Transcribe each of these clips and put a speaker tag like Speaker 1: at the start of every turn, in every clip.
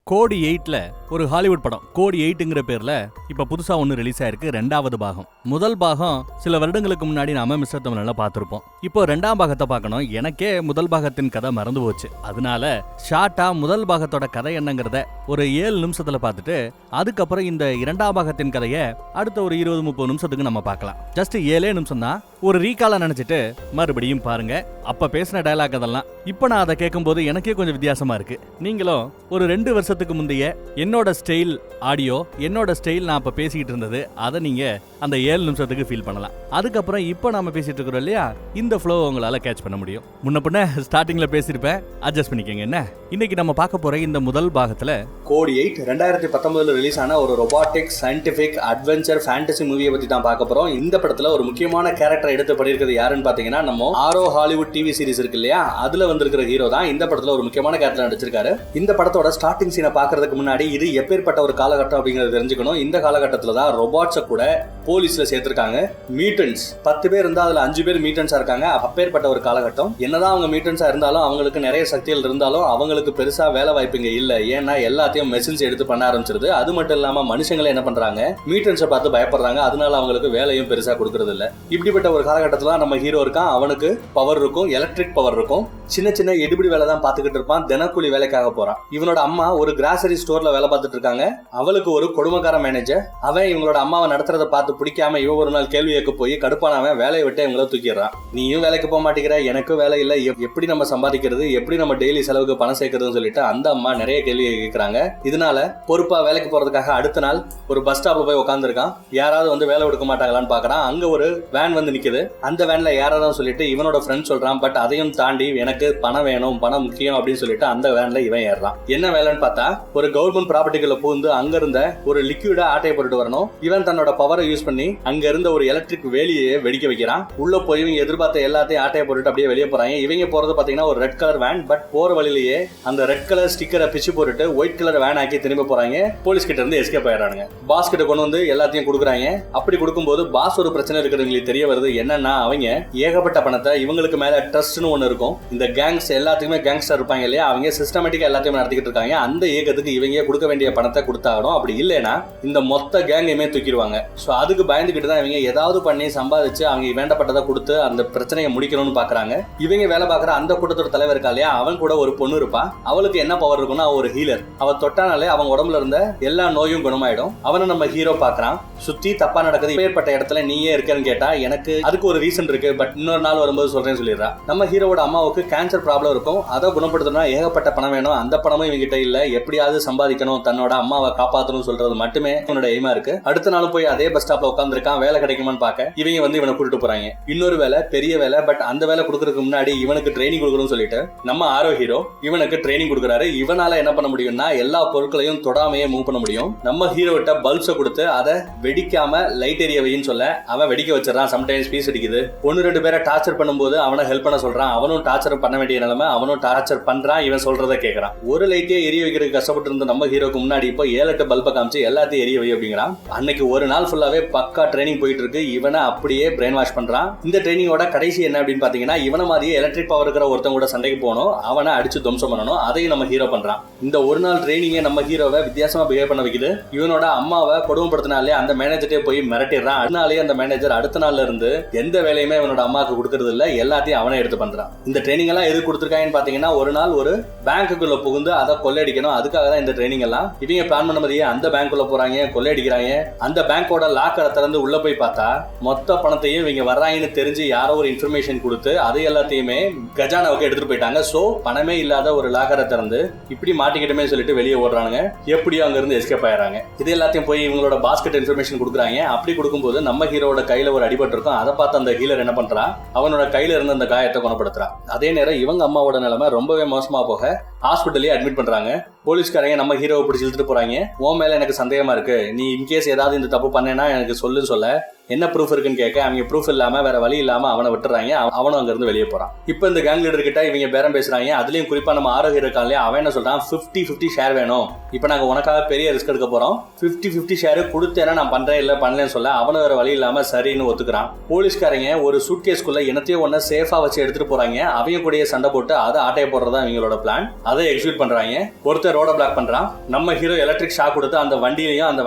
Speaker 1: கோடி 8ல ஒரு ஹாலிவுட் படம் கோடி 8ங்கிற பேர்ல இப்ப புதுசா ஒன்னு ரிலீஸ் ஆயிருக்கு. 2வது பாகம். முதல் பாகம் சில வருடங்களுக்கு முன்னாடி நாம மிஸ்டர் தமிழ்ல பார்த்திருப்போம். இப்போ 2ஆம் பாகத்தை பார்க்கணும். எனக்கே முதல் பாகத்தின் கதை மறந்து போச்சு. அதனால ஷார்ட்டா முதல் பாகத்தோட கதை என்னங்கிறத ஒரு 7 நிமிஷத்துல பார்த்துட்டு அதுக்கப்புறம் இந்த 2ஆம் பாகத்தின் கதையை அடுத்த ஒரு 20-30 நிமிஷத்துக்கு நம்ம பார்க்கலாம். ஜஸ்ட் 7 நிமிஷம் தான். ஒரு ரீகால நினைச்சிட்டு மறுபடியும் பாருங்க. அப்ப பேசின டயலாக் அதெல்லாம் இப்ப நான் அதை கேட்கும் போது எனக்கே கொஞ்சம் வித்தியாசமா இருக்கு. நீங்களும் ஒரு 2 வருஷத்துக்கு முந்தைய என்னோட ஸ்டைல் ஆடியோ, என்னோட ஸ்டைல் நான் அப்ப பேசிக்கிட்டு இருந்தது, அதை நீங்க அந்த 7 நிமிஷத்துக்கு ஃபீல் பண்ணலாம். அதுக்கப்புறம் இப்ப நாம பேசிட்டு இருக்கிறோம் இல்லையா, இந்த ஃப்ளோ உங்களால கேட்ச் பண்ண முடியும். முன்ன பின்ன ஸ்டார்டிங்ல பேசியிருப்பேன், அட்ஜஸ்ட் பண்ணிக்கங்க. என்ன இன்னைக்கு நம்ம பார்க்க போற இந்த முதல் பாகத்துல
Speaker 2: கோடி 8 2019 ரிலீஸ் ஆன ஒரு ரொபாட்டிக் சயின்டிபிக் அட்வென்ச்சர் ஃபேண்டசி மூவியை பத்தி தான் பார்க்க போறோம். இந்த படத்துல ஒரு முக்கியமான கேரக்டர் எடுத்து பண்ணிருக்கிறது யாருன்னு பாத்தீங்கன்னா, நம்ம ஆரோ ஹாலிவுட் டிவி சீரிஸ் இருக்கு இல்லையா, அதுல வந்திருக்கிற ஹீரோ தான் இந்த படத்துல ஒரு முக்கியமான கேரக்டர் நடிச்சிருக்காரு. இந்த படத்தோட ஸ்டார்டிங் சீனை பாக்குறதுக்கு முன்னாடி இது எப்பேற்பட்ட ஒரு காலகட்டம் அப்படிங்கறது தெரிஞ்சுக்கணும். இந்த காலகட்டத்துல தான் ரொபாட்ஸை கூட போலீஸ்ல சேர்த்திருக்காங்க. மீட்டன்ஸ் 10 பேர் இருந்தா அதுல 5 பேர் மீட்டன்ஸா இருக்காங்க. அப்பேற்பட்ட ஒரு காலகட்டம். என்னதான் அவங்க மீட்டன்ஸா இருந்தாலும் அவங்களுக்கு நிறைய சக்திகள் இருந்தாலும் அவங்களுக்கு பெருசா வேலை வாய்ப்புங்க இல்ல. ஏன்னா எல்லாத்தையும் மெஷின்ஸ் எடுத்து பண்ண ஆரம்பிச்சிருது. அது மட்டும் இல்லாம மனுஷங்களை என்ன பண்றாங்க, மீட்டன்ஸை பார்த்து பயப்படுறாங்க. அதனால அவங்களுக்கு வேலையும் பெருசா கொடுக்கறது இல்ல. இப்படிப்பட்ட ஒரு காலகட்டத்துல நம்ம ஹீரோ இருக்கான். அவனுக்கு பவர் இருக்கும், எலக்ட்ரிக் பவர் இருக்கும். சின்ன சின்ன எடுபிடி வேலை தான் பார்த்துக்கிட்டு இருப்பான். தினக்கூலி வேலைக்காக போறான். இவனோட அம்மா ஒரு கிராசரி ஸ்டோர்ல வேலை பார்த்துட்டு இருக்காங்க. அவளுக்கு ஒரு கொடுமைக்கார மேனேஜர். அவன் இவங்களோட அம்மாவை நடத்துறத பார்த்து பிடிக்காம இவன் ஒரு நாள் கேள்வி கேட்க போய் கடுப்பானவன் வேலையை விட்டு இவங்கள தூக்கிடுறான். நீயும் வேலைக்கு போக மாட்டேங்கிற, எனக்கும் வேலை இல்லை, எப்படி நம்ம சம்பாதிக்கிறது, எப்படி நம்ம டெய்லி செலவுக்கு பணம் சேர்க்கறதுன்னு சொல்லிட்டு அந்த அம்மா நிறைய கேள்வி கேட்கறாங்க. இதனால பொறுப்பா வேலைக்கு போறதுக்காக அடுத்த நாள் ஒரு பஸ் ஸ்டாப்ல போய் உட்காந்துருக்கான். யாராவது வந்து வேலை கொடுக்க மாட்டாங்களான்னு பாக்குறான். அங்க ஒரு வேன் வந்து நிக்குது. அந்த வேன்ல யாராவது சொல்லிட்டு இவனோட ஃப்ரெண்ட் சொல்றான். பட் அதையும் தாண்டி எனக்கு பணம் வேணும், பணம் முக்கியம் அப்படின்னு சொல்லிட்டு அந்த வேன்ல இவன் ஏறான். என்ன வேலைன்னு பார்த்தா, ஒரு கவர்மெண்ட் ப்ராப்பர்ட்டிக்குள்ள பூந்து அங்க இருந்த ஒரு லிக்விடா ஆட்டையை போட்டுட்டு வரணும். இவன் தன்னோட பவரை யூஸ் பண்ணி அங்க இருந்த ஒரு எலக்ட்ரிக் வேலியை வெடிக்க வைக்கிறான். உள்ள போய் இவங்க எதிர்பார்த்த எல்லாத்தையும் ஆட்டையை போட்டுட்டு அப்படியே வெளியே போறாங்க. இவங்க போறது பாத்தீங்கன்னா ஒரு ரெட் கலர் வேன். பட் போற வழியிலேயே அந்த ரெட் கலர் ஸ்டிக்கரை பிச்சு போட்டுட்டு ஒயிட் கலர் வேன் ஆக்கி திரும்ப போறாங்க. போலீஸ் கிட்ட இருந்து எஸ்கேப் ஆயிடுறாங்க. பாஸ் கிட்ட கொண்டு வந்து எல்லாத்தையும் கொடுக்குறாங்க. அப்படி கொடுக்கும்போது பாஸ் ஒரு பிரச்சனை இருக்கிறவங்களுக்கு தெரிய வருது. என்னன்னா, அவங்க ஏகப்பட்ட பணத்தை, இவங்களுக்கு மேல ட்ரஸ்ட்னு ஒண்ணு இருக்கும். இந்த கேங்ஸ் எல்லாத்துக்குமே கேங்ஸ்டர் இருப்பாங்க இல்லையா, அவங்க சிஸ்டமேட்டிக்கா எல்லாத்தையும் நடத்திக்கிட்டு இருக்காங்க. அந்த இயக்கத்துக்கு இவங்க கொடுக்க வேண்டிய பணத்தை கொடுத்தாகணும். அப்படி இல்லைன்னா இந்த மொத்த கேங்கையுமே தூக்கிடுவாங்க. ஸோ அதுக்கு பயந்துகிட்டு தான் இவங்க ஏதாவது பண்ணி சம்பாதிச்சு அவங்க வேண்டப்பட்டதை கொடுத்து அந்த பிரச்சனையை முடிக்கணும்னு பாக்குறாங்க. இவங்க வேலை பார்க்குற அந்த கூட்டத்தோட தலைவர் இருக்கா இல்லையா, அவன் கூட ஒரு பொண்ணு இருப்பா. அவளுக்கு என்ன பவர் இருக்குன்னா, ஒரு ஹீலர். அவ தொட்டானாலே அவங்க உடம்புல இருந்த எல்லா நோயும் குணமாயிடும். அவனை நம்ம ஹீரோ பாக்குறான். சுத்தி தப்பா நடக்குது, இப்பேற்பட்ட இடத்துல நீயே இருக்கன்னு கேட்டா, எனக்கு அதுக்கு ஒரு ரீசன் இருக்கு, பட் இன்னொரு நாள் வரும்போது சொல்றேன்னு சொல்லிடுறா. நம்ம ஹீரோட அம்மாவுக்கு கேன்சர் ப்ராப்ளம் இருக்கும். அதை குணப்படுத்தணும்னா ஏகப்பட்ட பணம் வேணும். அந்த பணமும் இவங்கிட்ட இல்ல. எப்படியாவது சம்பாதிக்கணும், தன்னோட அம்மாவை காப்பாற்றணும் சொல்றது மட்டுமே இவனோட எய்மா இருக்கு. அடுத்த நாள் போய் அதே பஸ் ஸ்டாப்ல உட்காந்துருக்கான். வேலை கிடைக்குமான்னு பார்க்க இவங்க வந்து இவனை கூட்டிட்டு போறாங்க. இன்னொரு வேலை, பெரிய வேலை. பட் அந்த வேலை கொடுக்கறதுக்கு முன்னாடி இவனுக்கு ட்ரைனிங் கொடுக்கணும்னு சொல்லிட்டு நம்ம ஆரோ ஹீரோ இவனுக்கு ட்ரைனிங் கொடுக்குறாரு. இவனால என்ன பண்ண முடியும்னா, எல்லா பொருட்களையும் தொடாமையே மூவ் பண்ண முடியும். நம்ம ஹீரோ கிட்ட பல்ப்ஸை கொடுத்து அதை வெடிக்காம லைட் எரிய வைன்னு சொல்ல அவன் வெடிக்க வச்சிடறான். சம்டைம்ஸ் பீஸ் அடிக்குது. 1-2 பேரை டார்ச்சர் பண்ணும்போது அவனை ஹெல்ப் பண்ண சொல்றான். அவனும் டார்ச்சர் பண்ண வேண்டிய நிலைமை, அவனும் டார்ச்சர் பண்றான். இவன் சொல்றதை கேட்கறான். ஒரு லைட்டே எரிய வைக்கிறதுக்கு கஷ்டப்பட்டு இருந்த நம்ம ஹீரோக்கு முன்னாடி இப்போ 7-8 பல்பை காமிச்சு எல்லாத்தையும் எரிய வை அப்படிங்கிறான். அன்னைக்கு ஒரு நாள் ஃபுல்லாவே பக்கா ட்ரைனிங் போயிட்டு இருக்கு. இவனை அப்படியே பிரெயின் வாஷ் பண்றான். இந்த ட்ரைனிங்கோட கடைசி என்ன அப்படின்னு பாத்தீங்கன்னா, இவன மாதிரியே எலக்ட்ரிக் பவர் இருக்கிற ஒருத்தன் கூட சண்டைக்கு போகணும், அவனை அடிச்சு துவம்சம் பண்ணணும். அதையும் நம்ம ஹீரோ பண்றான். இந்த ஒரு நாள் ட்ரைனிங்கை நம்ம ஹீரோவை வித்தியாசமா பிஹேவ் பண்ண வைக்குது. இவனோட அம்மாவை கொடுமைப்படுத்தினாலே அந்த மேனேஜர்ட்டே போய் மிரட்டிடுறான். அதனாலேயே அந்த மேனேஜர் அடுத்த நாள்ல இருந்து எந்த வேலையுமே இவனோட அம்மாவுக்கு கொடுக்கறது இல்ல. எல்லாத்தையும் அவனே எடுத்து பண்றான். இந்த ட்ரைனிங் எல்லாம் எது கொடுத்துருக்காங்கன்னு பாத்தீங்கன்னா, ஒரு நாள் ஒரு பேங்க்குள்ள புகுந்து அதை கொள்ளையடிக்கணும். அதுக்காக தான் இந்த ட்ரைனிங் எல்லாம். இவங்க பிளான் பண்ண மாதிரியே அந்த பேங்க்குள்ள போறாங்க, கொள்ளையடிக்கிறாங்க. அந்த பேங்கோட லாக்கரை திறந்து உள்ள போய் பார்த்தா மொத்த பணத்தையும் இவங்க வர்றாங்கன்னு தெரிஞ்சு யாரோ ஒரு இன்ஃபர்மேஷன் கொடுத்து அதை எல்லாத்தையுமே கஜானாவுக்கு எடுத்துட்டு போயிட்டாங்க. சோ பணமே இல்லாத ஒரு லாக்கரை திறந்து இப்படி மாட்டிக்கிட்டமே சொல்லிட்டு வெளியே ஓடுறாங்க. எப்படியும் அங்க இருந்து எஸ்கேப் ஆயிடுறாங்க. இது எல்லாத்தையும் போய் இவங்களோட பாஸ்கெட் இன்ஃபர்மேஷன் கொடுக்குறாங்க. அப்படி கொடுக்கும்போது நம்ம ஹீரோட கையில ஒரு அடிபட்டு இருக்கும். அதை பார்த்து அந்த ஹீலர் என்ன பண்றா, அவனோட கையில இருந்த அந்த காயத்தை குணப்படுத்துறா. அதே நேரம் இவங்க அம்மாவோட நிலைமை ரொம்பவே மோசமா போக ஹாஸ்பிட்டலே அட்மிட் பண்றாங்க. போலீஸ்காரங்க நம்ம ஹீரோவை பிடிச்சி இழுத்துட்டு போறாங்க. உன் மேல எனக்கு சந்தேகமா இருக்கு, நீ இன்கேஸ் ஏதாவது இந்த தப்பு பண்ணேன்னா எனக்கு சொல்லுன்னு சொல்ல என்ன ப்ரூஃப் இருக்குன்னு கேட்க அவங்க ப்ரூஃப் இல்லாம வேற வழி இல்லாம அவனை விட்டுறாங்க. அவனும் அங்க இருந்து வெளியே போறான். இப்போ இந்த கேங் லீடர் கிட்ட இவங்க பேரம் பேசுறாங்க. அதுலயும் குறிப்பா நம்ம ஆரோக்கியம் இருக்காங்க. அவன் என்ன சொல்றான், 50-50 ஷேர் வேணும். இப்போ நாங்க உனக்காக பெரிய ரிஸ்க் எடுக்க போறோம், 50-50 ஷேர் கொடுத்தேன்னா நான் பண்றேன் இல்ல பண்ணலன்னு சொல்ல அவனை வேற வழி இல்லாம சரின்னு ஒத்துக்கிறான். போலீஸ்காரங்க ஒரு சூட்கேஸ்குள்ள என்னத்தையோ ஒன்ன சேஃபா வச்சு எடுத்துட்டு போறாங்க. அவங்க கூட சண்டை போட்டு அதை ஆட்டைய போடுறதா இவங்களோட பிளான். அதை எக்ஸிக்யூட் பண்றாங்க. ஒருத்தர் ரோட பிளாக் பண்றான். நம்ம ஹீரோ எலக்ட்ரிக் ஷாக் கொடுத்து அந்த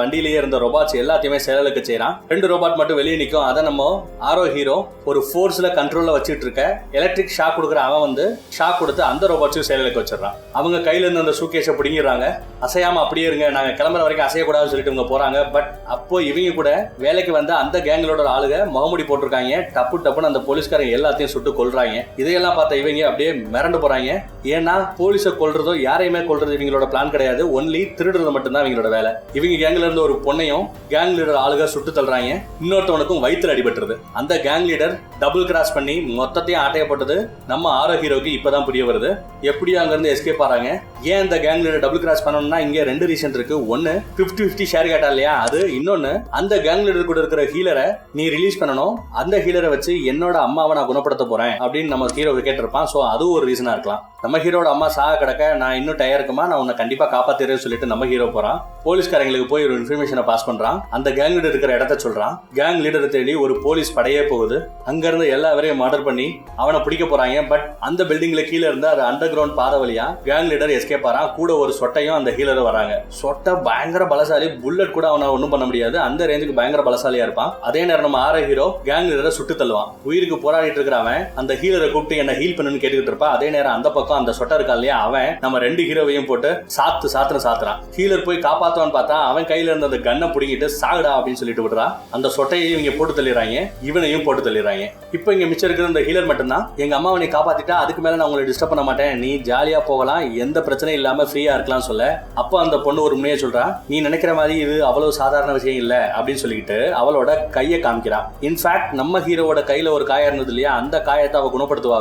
Speaker 2: வண்டியிலேயே இருந்த ரோபாட்ஸ் எல்லாத்தையுமே செயலுக்கு செய்யறான். 2 ரோபாட் மட்டும் வெளியே நிற்கும். அதை நம்ம ஆரோ ஹீரோ ஒரு ஃபோர்ஸ்ல கண்ட்ரோல்ல வச்சுட்டு இருக்க எலக்ட்ரிக் ஷாக் கொடுக்குற அவன் வந்து ஷாக் கொடுத்து அந்த ரோபாட்ஸையும் செயலுக்கு வச்சிடறான். அவங்க கையில இருந்து அந்த சூட்கேஸை பிடிங்கிறாங்க. அசையாம அப்படியே இருங்க, நாங்க கிளம்புற வரைக்கும் அசையக்கூடாதுன்னு சொல்லிட்டு இவங்க போறாங்க. பட் அப்போ இவங்க கூட வேலைக்கு வந்த அந்த கேங்களோட ஆளுங்க முகமுடி போட்டிருக்காங்க. டப்புன்னு அந்த போலீஸ்காரங்க எல்லாத்தையும் சுட்டு கொல்றாங்க. இதையெல்லாம் பார்த்த இவங்க அப்படியே மிரண்டு போறாங்க. ஏன்னா போலீஸை கொல்றதோ யாரையுமே கொல்றது இவங்களோட பிளான் கிடையாது. ஒன்லி திருடுறது மட்டும்தான் இவங்களோட வேலை. இவங்க கேங்ல இருந்து ஒரு பொண்ணையும் கேங் லீடர் ஆளுக சுட்டு தள்ளுறாங்க. இன்னொருத்தவனுக்கும் வயிற்றுல அடிபட்டுருது. அந்த கேங் லீடர் டபுள் கிராஸ் பண்ணி மொத்தத்தையும் ஆட்டையப்பட்டது நம்ம ஆரோ ஹீரோக்கு இப்பதான் புரிய வருது. எப்படி அங்க இருந்து எஸ்கேப் ஆறாங்க. ஏன் இந்த கேங் லீடர் டபுள் கிராஸ் பண்ணணும்னா இங்க 2 ரீசன் இருக்கு. ஒன்னு 50-50 ஷேர் கேட்டா இல்லையா அது. இன்னொன்னு அந்த கேங் லீடர் கூட இருக்கிற ஹீலரை நீ ரிலீஸ் பண்ணணும். அந்த ஹீலரை வச்சு என்னோட அம்மாவை நான் குணப்படுத்த போறேன் அப்படின்னு நம்ம ஹீரோ கேட்டிருப்பான். சோ அது ஒரு ரீசனா இருக்கலாம். நம்ம ஹீரோட அம்மா சாக கிடக்க நான் இன்னும் டயர் இருக்குமா, நான் உன்னை கண்டிப்பா காப்பாத்திடுறேன்னு சொல்லிட்டு நம்ம ஹீரோ போறான். போலீஸ்காரங்களுக்கு போய் ஒரு இன்ஃபர்மேஷனை பாஸ் பண்றான். அந்த கேங் லீடர் இருக்கிற இடத்த சொல்றான். கேங் லீடரை தேடி ஒரு போலீஸ் படையே போகுது. அங்க இருந்து எல்லாரையும் மர்டர் பண்ணி அவனை பிடிக்க போறாங்க. பட் அந்த பில்டிங்ல கீழே இருந்து அது அண்டர் கிரவுண்ட் பாதை வழியா கேங் லீடர் எஸ்கேப் ஆறான். கூட ஒரு சொட்டையும் அந்த ஹீலரும் வராங்க. சொட்டை பயங்கர பலசாலி. புல்லட் கூட அவனை ஒன்றும் பண்ண முடியாது. அந்த ரேஞ்சுக்கு பயங்கர பலசாலியா இருப்பான். அதே நேரம் நம்ம ஆரோ ஹீரோ கேங் லீடரை சுட்டு தள்ளுவான். உயிருக்கு போராடிட்டு இருக்கிறவன் அந்த ஹீலரை கூப்பிட்டு என்ன ஹீல் பண்ணுன்னு கேட்டுக்கிட்டு இருப்பான். அதே நேரம் அந்த பக்கம் அந்த சொட்டை இருக்கா இல்லையா அவன் நம்ம 2 ஹீரோவையும் போட்டு சாத்துறான். ஹீலர் போய் காப்பாத்துவான்னு பார்த்தா அவன் கையில இருந்த அந்த கண்ணை புடிங்கிட்டு சாகுடா அப்படின்னு சொல்லிட்டு விடுறான். அந்த சொட்டையையும் இவங்க போட்டு தள்ளிடுறாங்க. இவனையும் போட்டு தள்ளிடுறாங்க. இப்போ இங்க மிச்சம் இருக்கிற இந்த ஹீலர் மட்டும்தான் எங்க அம்மாவை நீ காப்பாத்திட்டா அதுக்கு மேல நான் உங்களை டிஸ்டர்ப் பண்ண மாட்டேன், நீ ஜாலியா போகலாம், எந்த பிரச்சனையும் இல்லாம ஃப்ரீயா இருக்கலாம் சொல்ல. அப்போ அந்த பொண்ணு ஒரு முனைய சொல்றா, நீ நினைக்கிற மாதிரி இது அவ்வளவு சாதாரண விஷயம் இல்ல அப்படின்னு சொல்லிட்டு அவளோட கையை காமிக்கிறான். இன்ஃபேக்ட் நம்ம ஹீரோவோட கையில ஒரு காயம் இருந்தது இல்லையா அந்த காயத்தை அவ குணப்படுத்துவா.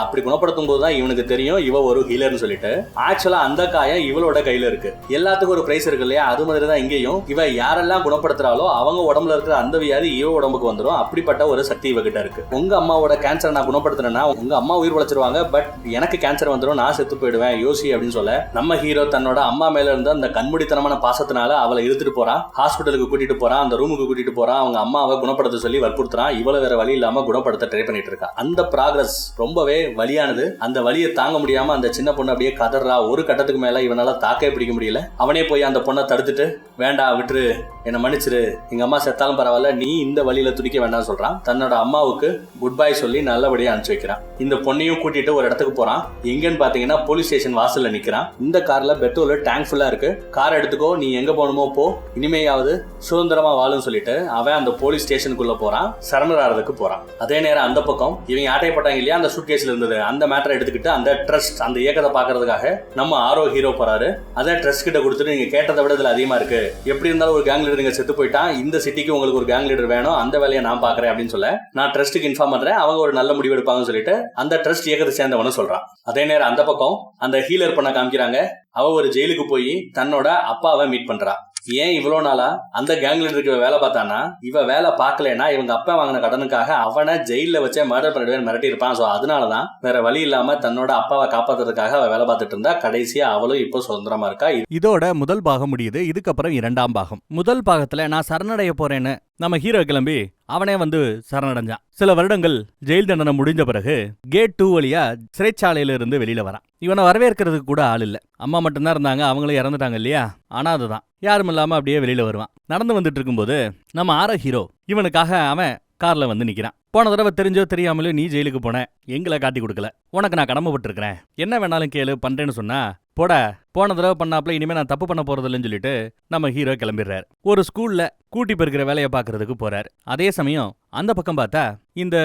Speaker 2: அப்படி குணப்படுத்தும் போதுதான் இவனுக்கு தெரியும் இவ ஒரு ஹீலர்னு சொல்லிட்டு. ஆக்சுவலா அந்த காயம் இவளோட கையில இருக்கு. எல்லாத்துக்கும் ஒரு பிரைஸ் இருக்கு இல்லையா, அது மாதிரி தான் இங்கேயும் இவ யாரெல்லாம் குணப்படுத்துறாலோ அவங்க உடம்புல இருக்கிற அந்த வியாதி இவ உடம்புக்கு வந்துடும். அப்படிப்பட்ட ஒரு சக்தி இவகிட்ட இருக்கு. உங்க அம்மாவோட கேன்சர் நான் குணப்படுத்தினா உங்க அம்மா உயிர் உழைச்சிருவாங்க, பட் எனக்கு கேன்சர் வந்துடும், நான் செத்து போயிடுவேன் யோசி அப்படின்னு சொல்ல நம்ம ஹீரோ தன்னோட அம்மா மேல இருந்த அந்த கண்மூடித்தனமான பாசத்தினால அவளை இழுத்துட்டு போறான். ஹாஸ்பிட்டலுக்கு கூட்டிட்டு போறான். அந்த ரூமுக்கு கூட்டிட்டு போறான். அவங்க அம்மாவை குணப்படுத்த சொல்லி வற்புறுத்துறான். இவ்வளவு வேற வழி இல்லாம குணப்படுத்த ட்ரை பண்ணிட்டு இருக்கா. அந்த ப்ராக்ரஸ் ரொம்பவே வலியானது. அந்த வலியை தாங்க முடியாம அந்த சின்ன பொண்ணு அப்படியே கதறா. ஒரு கட்டத்துக்கு மேல இவனால தாக்கே பிடிக்க முடியல. அவனே போய் அந்த பொண்ணை தடுத்துட்டு வேண்டாம் விட்டுரு, என்ன மன்னிச்சிரு, எங்க அம்மா செத்தாலும் பரவாயில்ல, நீ இந்த வழியில துடிக்க வேண்டாம் சொல்றான். தன்னோட அம்மாவுக்கு குட் பை சொல்லி நல்லபடியா அனுப்பிச்சு வைக்கிறான். இந்த பொண்ணையும் கூட்டிட்டு ஒரு இடத்துக்கு போறான். எங்கன்னு பாத்தீங்கன்னா போலீஸ் ஸ்டேஷன் வாசல்ல நிக்கிறான். இந்த கார்ல பெட்ரோல் டேங்க் ஃபுல்லா இருக்கு. கார் எடுத்துக்கோ, நீ எங்க போகணுமோ போ, இனிமையாவது சுதந்திரமா வாழும் சொல்லிட்டு அவன் அந்த போலீஸ் ஸ்டேஷனுக்குள்ள போறான். சரண்டர் ஆறதுக்கு போறான். அதே நேரம் அந்த பக்கம் இவங்க ஆட்டைப்பட்டாங்க இல்லையா அந்த சூட் கேஸ்ல இருந்தது அந்த மேட்டரை எடுத்துக்கிட்டு அந்த ட்ரஸ்ட் அந்த இயக்கத்தை பாக்குறதுக்காக நம்ம ஆரோ ஹீரோ போறாரு. அதை ட்ரஸ்ட் கிட்ட கொடுத்துட்டு நீங்க கேட்டதை விட இதுல அதிகமா இருக்கு, எப்படி இருந்தாலும் ஒரு கேங் லீடர் இங்க செத்து போயிட்டான், இந்த சிட்டிக்கு உங்களுக்கு ஒரு கேங் லீடர் வேணும், அந்த வேலையை நான் பாக்குறேன் அப்படின்னு சொல்ல நான் ட்ரஸ்ட்டுக்கு இன்ஃபார்ம் பண்றேன், அவங்க ஒரு நல்ல முடிவு எடுப்பாங்கன்னு சொல்லிட்டு அந்த ட்ரஸ்ட் இயக்கத்தை சேர்ந்தவனு சொல்றான். அதே நேரம் அந்த பக்கம் அந்த ஹீலர் பண்ண காமிக்கிறாங்க. அவ ஒரு ஜெயிலுக்கு போய் தன்னோட அப்பாவை மீட் பண்றா. ஏன் இவ்வளவு நாளா அந்த கேங் லீடருக்கு வேலை பார்த்தானா, இவ வேலை பார்க்கலன்னா இவங்க அப்பா வாங்கின கடனுக்காக அவனை ஜெயில வச்சே மர்டர் பண்ணிடுவேன் மிரட்டி இருப்பான். சோ அதனாலதான் வேற வழி இல்லாம தன்னோட அப்பாவை காப்பாத்துறதுக்காக அவ வேலை பார்த்துட்டு இருந்தா. கடைசியா அவளும் இப்போ சுதந்திரமா இருக்கா.
Speaker 1: இதோட முதல் பாகம் முடியுது. இதுக்கப்புறம் 2ஆம் பாகம். முதல் பாகத்துல நான் சரணடைய போறேன்னு நம்ம ஹீரோ கிளம்பி அவனே வந்து சரணடைஞ்சான். சில வருடங்கள் ஜெயில் தண்டனை முடிஞ்ச பிறகு கேட் 2 வழியா சிறைச்சாலையில இருந்து வெளியில வரான். இவனை வரவேற்கிறதுக்கு கூட ஆள் இல்ல. அம்மா மட்டும்தான் இருந்தாங்க, அவங்களும் இறந்துட்டாங்க இல்லையா. ஆனா அதுதான் யாரும் இல்லாம அப்படியே வெளியில வருவான். நடந்து வந்துட்டு இருக்கும்போது நம்ம ஆரோ ஹீரோ இவனுக்காக அவன் கார்ல வந்து நிக்கிறான். போன தடவை தெரிஞ்சோ தெரியாமலோ நீ ஜெயிலுக்கு போன, எங்களை காட்டி கொடுக்கல, உனக்கு நான் கடமைப்பட்டிருக்கிறேன், என்ன வேணாலும் கேளு பண்றேன்னு சொன்னா போட, போன தடவை பண்ணாப்ல இனிமே நான் தப்பு பண்ண போறதில்லைன்னு சொல்லிட்டு நம்ம ஹீரோ கிளம்பிடுறாரு. ஒரு ஸ்கூல்ல கூட்டி பெருக்கிற வேலையை பாக்குறதுக்கு போறாரு. அதே சமயம் அந்த பக்கம் பார்த்தா இந்த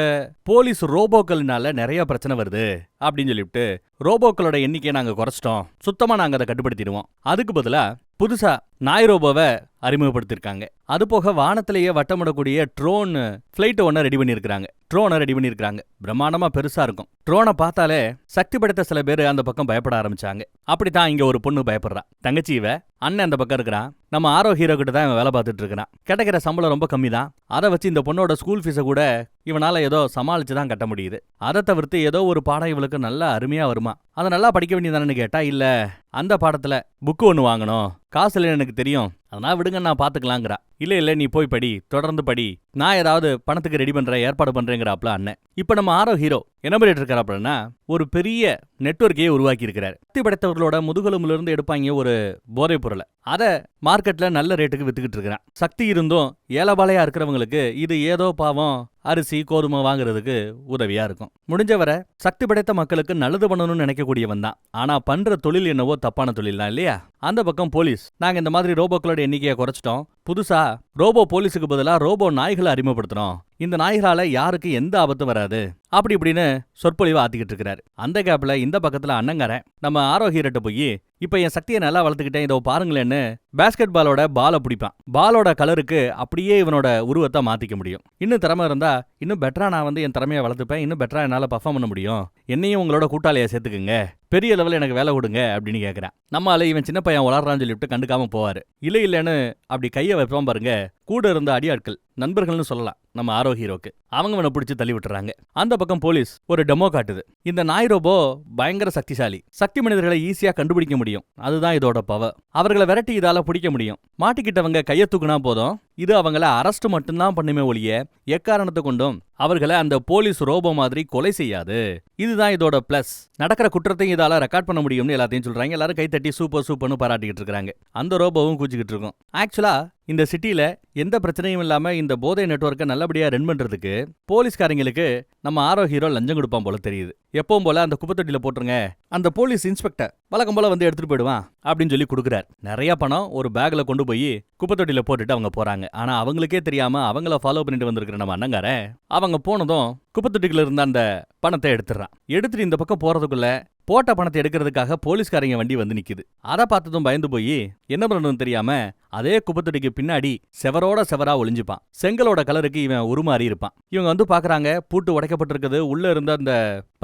Speaker 1: போலீஸ் ரோபோக்கள்னால நிறைய பிரச்சனை வருது அப்படின்னு சொல்லிவிட்டு ரோபோக்களோட எண்ணிக்கையை நாங்க குறைச்சிட்டோம், சுத்தமா நாங்க அதை கட்டுப்படுத்திடுவோம், அதுக்கு பதிலா புதுசா நாய் ரோபோவை அறிமுகப்படுத்திருக்காங்க. அது போக வானத்திலேயே வட்டமிடக்கூடிய ட்ரோன் பிளைட் ஒன்ன ரெடி பண்ணிருக்காங்க. பிரம்மாண்டமா பெருசா இருக்கும். ட்ரோனை பார்த்தாலே சக்தி படைத்த சில பேர் அந்த பக்கம் பயப்பட ஆரம்பிச்சாங்க. அப்படித்தான் இங்க ஒரு பொண்ணு பயப்படுறா. தங்கச்சி இவ, அண்ணன் அந்த பக்கம் இருக்கிறான். நம்ம ஆரோ ஹீரோ கிட்ட தான் இவன் வேலை பார்த்துட்டு இருக்கிறான். கிடைக்கிற சம்பளம் ரொம்ப கம்மி தான். அதை வச்சு இந்த பொண்ணோட ஸ்கூல் ஃபீஸை கூட இவனால ஏதோ சமாளிச்சு தான் கட்ட முடியுது. அதை தவிர்த்து ஏதோ ஒரு பாடம் இவளுக்கு நல்லா அருமையா வருமா. அதை நல்லா படிக்க வேண்டியதானு கேட்டா இல்ல, அந்த பாடத்துல புக்கு ஒன்று வாங்கணும், காசு இல்லைன்னு எனக்கு தெரியும், அதனால விடுங்க நான் பாத்துக்கலாங்கிறா. இல்ல நீ போய் படி, தொடர்ந்து படி, நான் ஏதாவது பணத்துக்கு ரெடி பண்றேன், ஏற்பாடு பண்றேங்கிறாப்ல அண்ணன். இப்ப நம்ம ஆரோ ஹீரோ என்ன பண்ணிட்டு இருக்காருன்னா ஒரு பெரிய நெட்வொர்க்கையே உருவாக்கி இருக்கிறாரு. சக்தி படைத்தவர்களோட முதுகெலும்புல இருந்து எடுப்பாங்க ஒரு போதைப் பொருளை, அதை மார்க்கெட்ல நல்ல ரேட்டுக்கு வித்துக்கிட்டு இருக்கிறான். சக்தி இருந்தும் ஏலபாலையா இருக்கிறவங்களுக்கு இது ஏதோ பாவம் அரிசி கோதுமை வாங்குறதுக்கு உதவியா இருக்கும். முடிஞ்சவரை சக்தி படைத்த மக்களுக்கு நல்லது பண்ணணும்னு நினைக்கக்கூடியவன் தான். ஆனா பண்ற தொழில் என்னவோ தப்பான தொழில் தான் இல்லையா? அந்த பக்கம் போலீஸ், நாங்க இந்த மாதிரி ரோபோக்களோட எண்ணிக்கையை குறைச்சிட்டோம், புதுசா ரோபோ போலீஸுக்கு பதிலா ரோபோ நாய்களை அறிமுகப்படுத்துறோம், இந்த நாய்களால யாருக்கு எந்த ஆபத்தும் வராது, அப்படி இப்படின்னு சொற்பொழிவு ஆத்திக்கிட்டு இருக்கிறாரு. அந்த கேப்ல இந்த பக்கத்துல அண்ணங்காரன் நம்ம ஆரோ ஹீரோட்ட போய் இப்ப என் சக்தியை நல்லா வளர்த்துக்கிட்டேன், இதோ பாருங்களேன்னு பேஸ்கெட் பாலோட பாலை பிடிப்பான். பாலோட கலருக்கு அப்படியே இவனோட உருவத்தை மாத்திக்க முடியும். இன்னும் திறமை இருந்தா இன்னும் பெட்டரா நான் என் திறமையை வளர்த்துப்பேன், இன்னும் பெட்டரா என்னால பர்ஃபார்ம் பண்ண முடியும், என்னையும் உங்களோட கூட்டாளியை சேர்த்துக்குங்க, பெரிய லெவலில் எனக்கு வேலை கொடுங்க அப்படின்னு கேட்குறான். நம்மளால இவன் சின்ன பையன் வளர்றான்னு சொல்லிட்டு கண்டுக்காம போவாரு. இல்லைன்னு அப்படி கையை வைப்பான் பாருங்க, கூட இருந்த அடியாட்கள் நண்பர்கள்னு சொல்லலாம் நம்ம ஆரோ ஹீரோக்கு, அவங்க இவனை பிடிச்சி தள்ளி விட்டுறாங்க. அந்த பக்கம் போலீஸ் ஒரு டெமோ காட்டுது. இந்த நாய் ரோபோ பயங்கர சக்திசாலி, சக்தி மனிதர்களை ஈஸியா கண்டுபிடிக்க முடியும், அதுதான் இதோட பவர். அவர்களை விரட்டி இதால பிடிக்க முடியும். மாட்டிக்கிட்டவங்க கையை தூக்குனா போதும், இது அவங்கள அரெஸ்ட் மட்டும்தான் பண்ணுமே ஒழிய எக்காரணத்தை கொண்டும் அவர்களை அந்த போலீஸ் ரோபோ மாதிரி கொலை செய்யாது. இதுதான் இதோட பிளஸ். நடக்கிற குற்றத்தையும் இதால ரெக்கார்ட் பண்ண முடியும்னு எல்லாத்தையும் சொல்றாங்க. எல்லாரும் கைத்தட்டி சூப்பர் சூப்பர்னு பாராட்டிக்கிட்டு இருக்காங்க. அந்த ரோபோவும் கூச்சிக்கிட்டு இருக்கும். ஆக்சுவலா இந்த சிட்டில எந்த பிரச்சனையும் இல்லாம இந்த போதை நெட்வொர்க்கை நல்லபடியா ரன் பண்றதுக்கு போலீஸ்காரங்களுக்கு நம்ம ஆரோ ஹீரோ லஞ்சம் கொடுப்பான் போல தெரியுது. எப்பவும் போல அந்த குப்பத்தொட்டியில போட்டுருங்க, அந்த போலீஸ் இன்ஸ்பெக்டர் வழக்கம் போல எடுத்துட்டு போயிடுவான் அப்படின்னு சொல்லி கொடுக்குறாரு. நிறைய பணம் ஒரு பேக்ல கொண்டு போய் குப்பத்தொட்டியில போட்டுட்டு அவங்க போறாங்க. ஆனா அவங்களுக்கே தெரியாம அவங்கள ஃபாலோ பண்ணிட்டு வந்திருக்கிற நம்ம அண்ணங்கார அவங்க போனதும் குப்பத்தொட்டிக்குள்ள இருந்த அந்த பணத்தை எடுத்துறான். எடுத்துட்டு இந்த பக்கம் போறதுக்குள்ள போட்ட பணத்தை எடுக்கிறதுக்காக போலீஸ்காரங்க வண்டி வந்து நிக்குது. அதை பார்த்ததும் பயந்து போய் என்ன பண்ணணும்னு தெரியாம அதே குப்பத்தொட்டிக்கு பின்னாடி செவரோட செவரா ஒளிஞ்சுப்பான். செங்கலோட கலருக்கு இவன் உருமாறி இருப்பான். இவங்க பாக்குறாங்க, பூட்டு உடைக்கப்பட்டிருக்குது, உள்ள இருந்த அந்த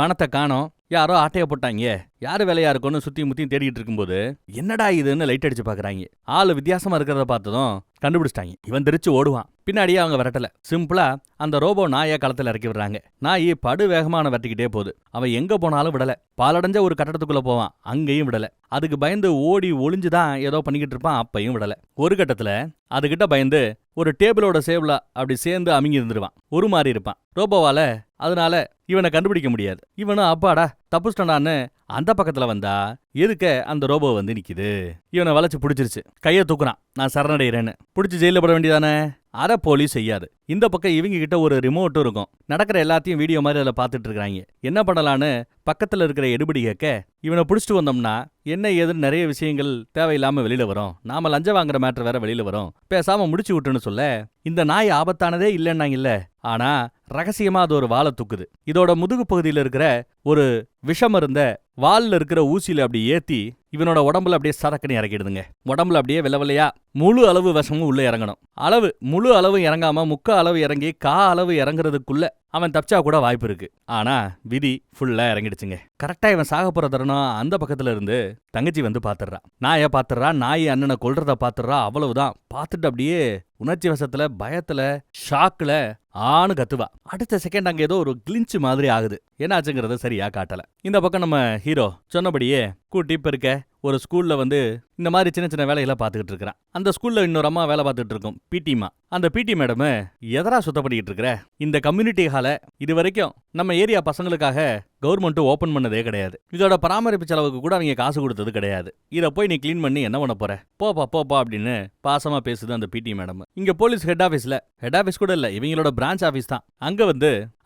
Speaker 1: பணத்தை காணோம், யாரோ ஆட்டைய போட்டாங்க, யாரு வேலையா இருக்கும்னு சுத்தி முத்தியும் தேடிட்டு இருக்கும்போது என்னடா இதுன்னு லைட் அடிச்சு பாக்குறாங்க. ஆளு வித்தியாசமா இருக்கிறத பார்த்ததும் கண்டுபிடிச்சிட்டாங்க. இவன் தெரிச்சு ஓடுவான். பின்னாடியே அவங்க விரட்டல, சிம்பிளா அந்த ரோபோ நாயை களத்துல இறக்கி விடுறாங்க. நாய் படு வேகமான விரட்டிக்கிட்டே போகுது. அவன் எங்க போனாலும் விடல. பாலடைஞ்ச ஒரு கட்டடத்துக்குள்ள போவான், அங்கேயும் விடல. அதுக்கு பயந்து ஓடி ஒளிஞ்சுதான் ஏதோ பண்ணிக்கிட்டு இருப்பான், அப்பையும் விடல. ஒரு கட்டத்துல அதுகிட்ட பயந்து ஒரு டேபிளோட சேவ்ல அப்படி சேர்ந்து அமுங்கி இருந்துருவான். ஒரு மாதிரி இருப்பான் ரோபோவால, அதனால இவனை கண்டுபிடிக்க முடியாது. இவனும் அப்பாடா தப்புஸ்டண்டான்னு அந்த பக்கத்துல வந்தா எதுக்க அந்த ரோபோ நிக்குது. இவனை வளைச்சு பிடிச்சிருச்சு. கையை தூக்குறான், நான் சரணடைகிறேன்னு. பிடிச்சி ஜெயில போட வேண்டியதானே? அதை போலீஸ் செய்யாது. இந்த பக்கம் இவங்க கிட்ட ஒரு ரிமோட்டும் இருக்கும். நடக்கிற எல்லாத்தையும் வீடியோ மாதிரி அதில் பார்த்துட்டு இருக்காங்க. என்ன பண்ணலான்னு பக்கத்துல இருக்கிற எடுபடி கேட்க, இவனை பிடிச்சிட்டு வந்தோம்னா என்ன ஏதுன்னு நிறைய விஷயங்கள் தேவையில்லாம வெளியில வரும், நாம லஞ்சம் வாங்குற மேட்டர் வேற வெளியில வரும், பேசாம முடிச்சு விட்டுன்னு சொல்ல, இந்த நாய் ஆபத்தானதே இல்லைன்னாங்க இல்ல, ஆனா ரகசியமா அது ஒரு வாழை தூக்குது. இதோட முதுகு பகுதியில் இருக்கிற ஒரு விஷம் இருந்த வால்ல இருக்கிற ஊசியில அப்படி ஏத்தி இவனோட உடம்புல அப்படியே சதக்கணி இறக்கிடுதுங்க. உடம்புல அப்படியே வெள்ளவெள்ளையா முழு அளவு விஷமும் உள்ள இறங்கணும். அளவு முழு அளவு இறங்காம முக்கா அளவு இறங்கி கா அளவு இறங்குறதுக்குள்ள அவன் தப்பிச்சா கூட வாய்ப்பு இருக்கு. ஆனா விதி ஃபுல்லா இறங்கிடுச்சுங்க. கரெக்டா இவன் சாக போற தருணம் அந்த பக்கத்துல இருந்து தங்கச்சி பாத்துடுறா. நாயை பாத்துடுறா, நாய் அண்ணனை கொல்றத பாத்துடுறா. அவ்வளவுதான். பார்த்துட்டு அப்படியே உணர்ச்சி வசத்துல பயத்துல ஷாக்ல ஆணு கத்துவா. அடுத்த செகண்ட் அங்க ஏதோ ஒரு கிளின்ச் மாதிரி ஆகுது. என்னாச்சுங்கிறத சரியா காட்டல. இந்த பக்கம் நம்ம ஹீரோ சொன்னபடியே கூட்டி பெருக்க ஒரு ஸ்கூல்ல இந்த மாதிரி சின்ன சின்ன வேலைகளை பார்த்துக்கிட்டு இருக்கிறான். அந்த ஸ்கூல்ல இன்னொரு அம்மா வேலை பார்த்துட்டு இருக்கும், பிடிமா. அந்த பிடி மேடம் எதரா சுத்தப்படிக்கிட்டு இருக்கிற இந்த கம்யூனிட்டி ஹாலை இது வரைக்கும் நம்ம ஏரியா பசங்களுக்காக கவர்மெண்ட் ஓபன் பண்ணதே கிடையாது. இதோட பராமரிப்பு செலவுக்கு கூட அவங்க காசு கொடுத்தது கிடையாது. இதை போய் நீ கிளீன் பண்ணி என்ன பண்ண போற, போப்பா போப்பா அப்படின்னு பாசமா பேசுது அந்த பிடி மேடம். இங்க போலீஸ் ஹெட் ஆபீஸ் கூட இல்ல, இவங்களோட பிரான்ச் ஆபீஸ் தான். அங்க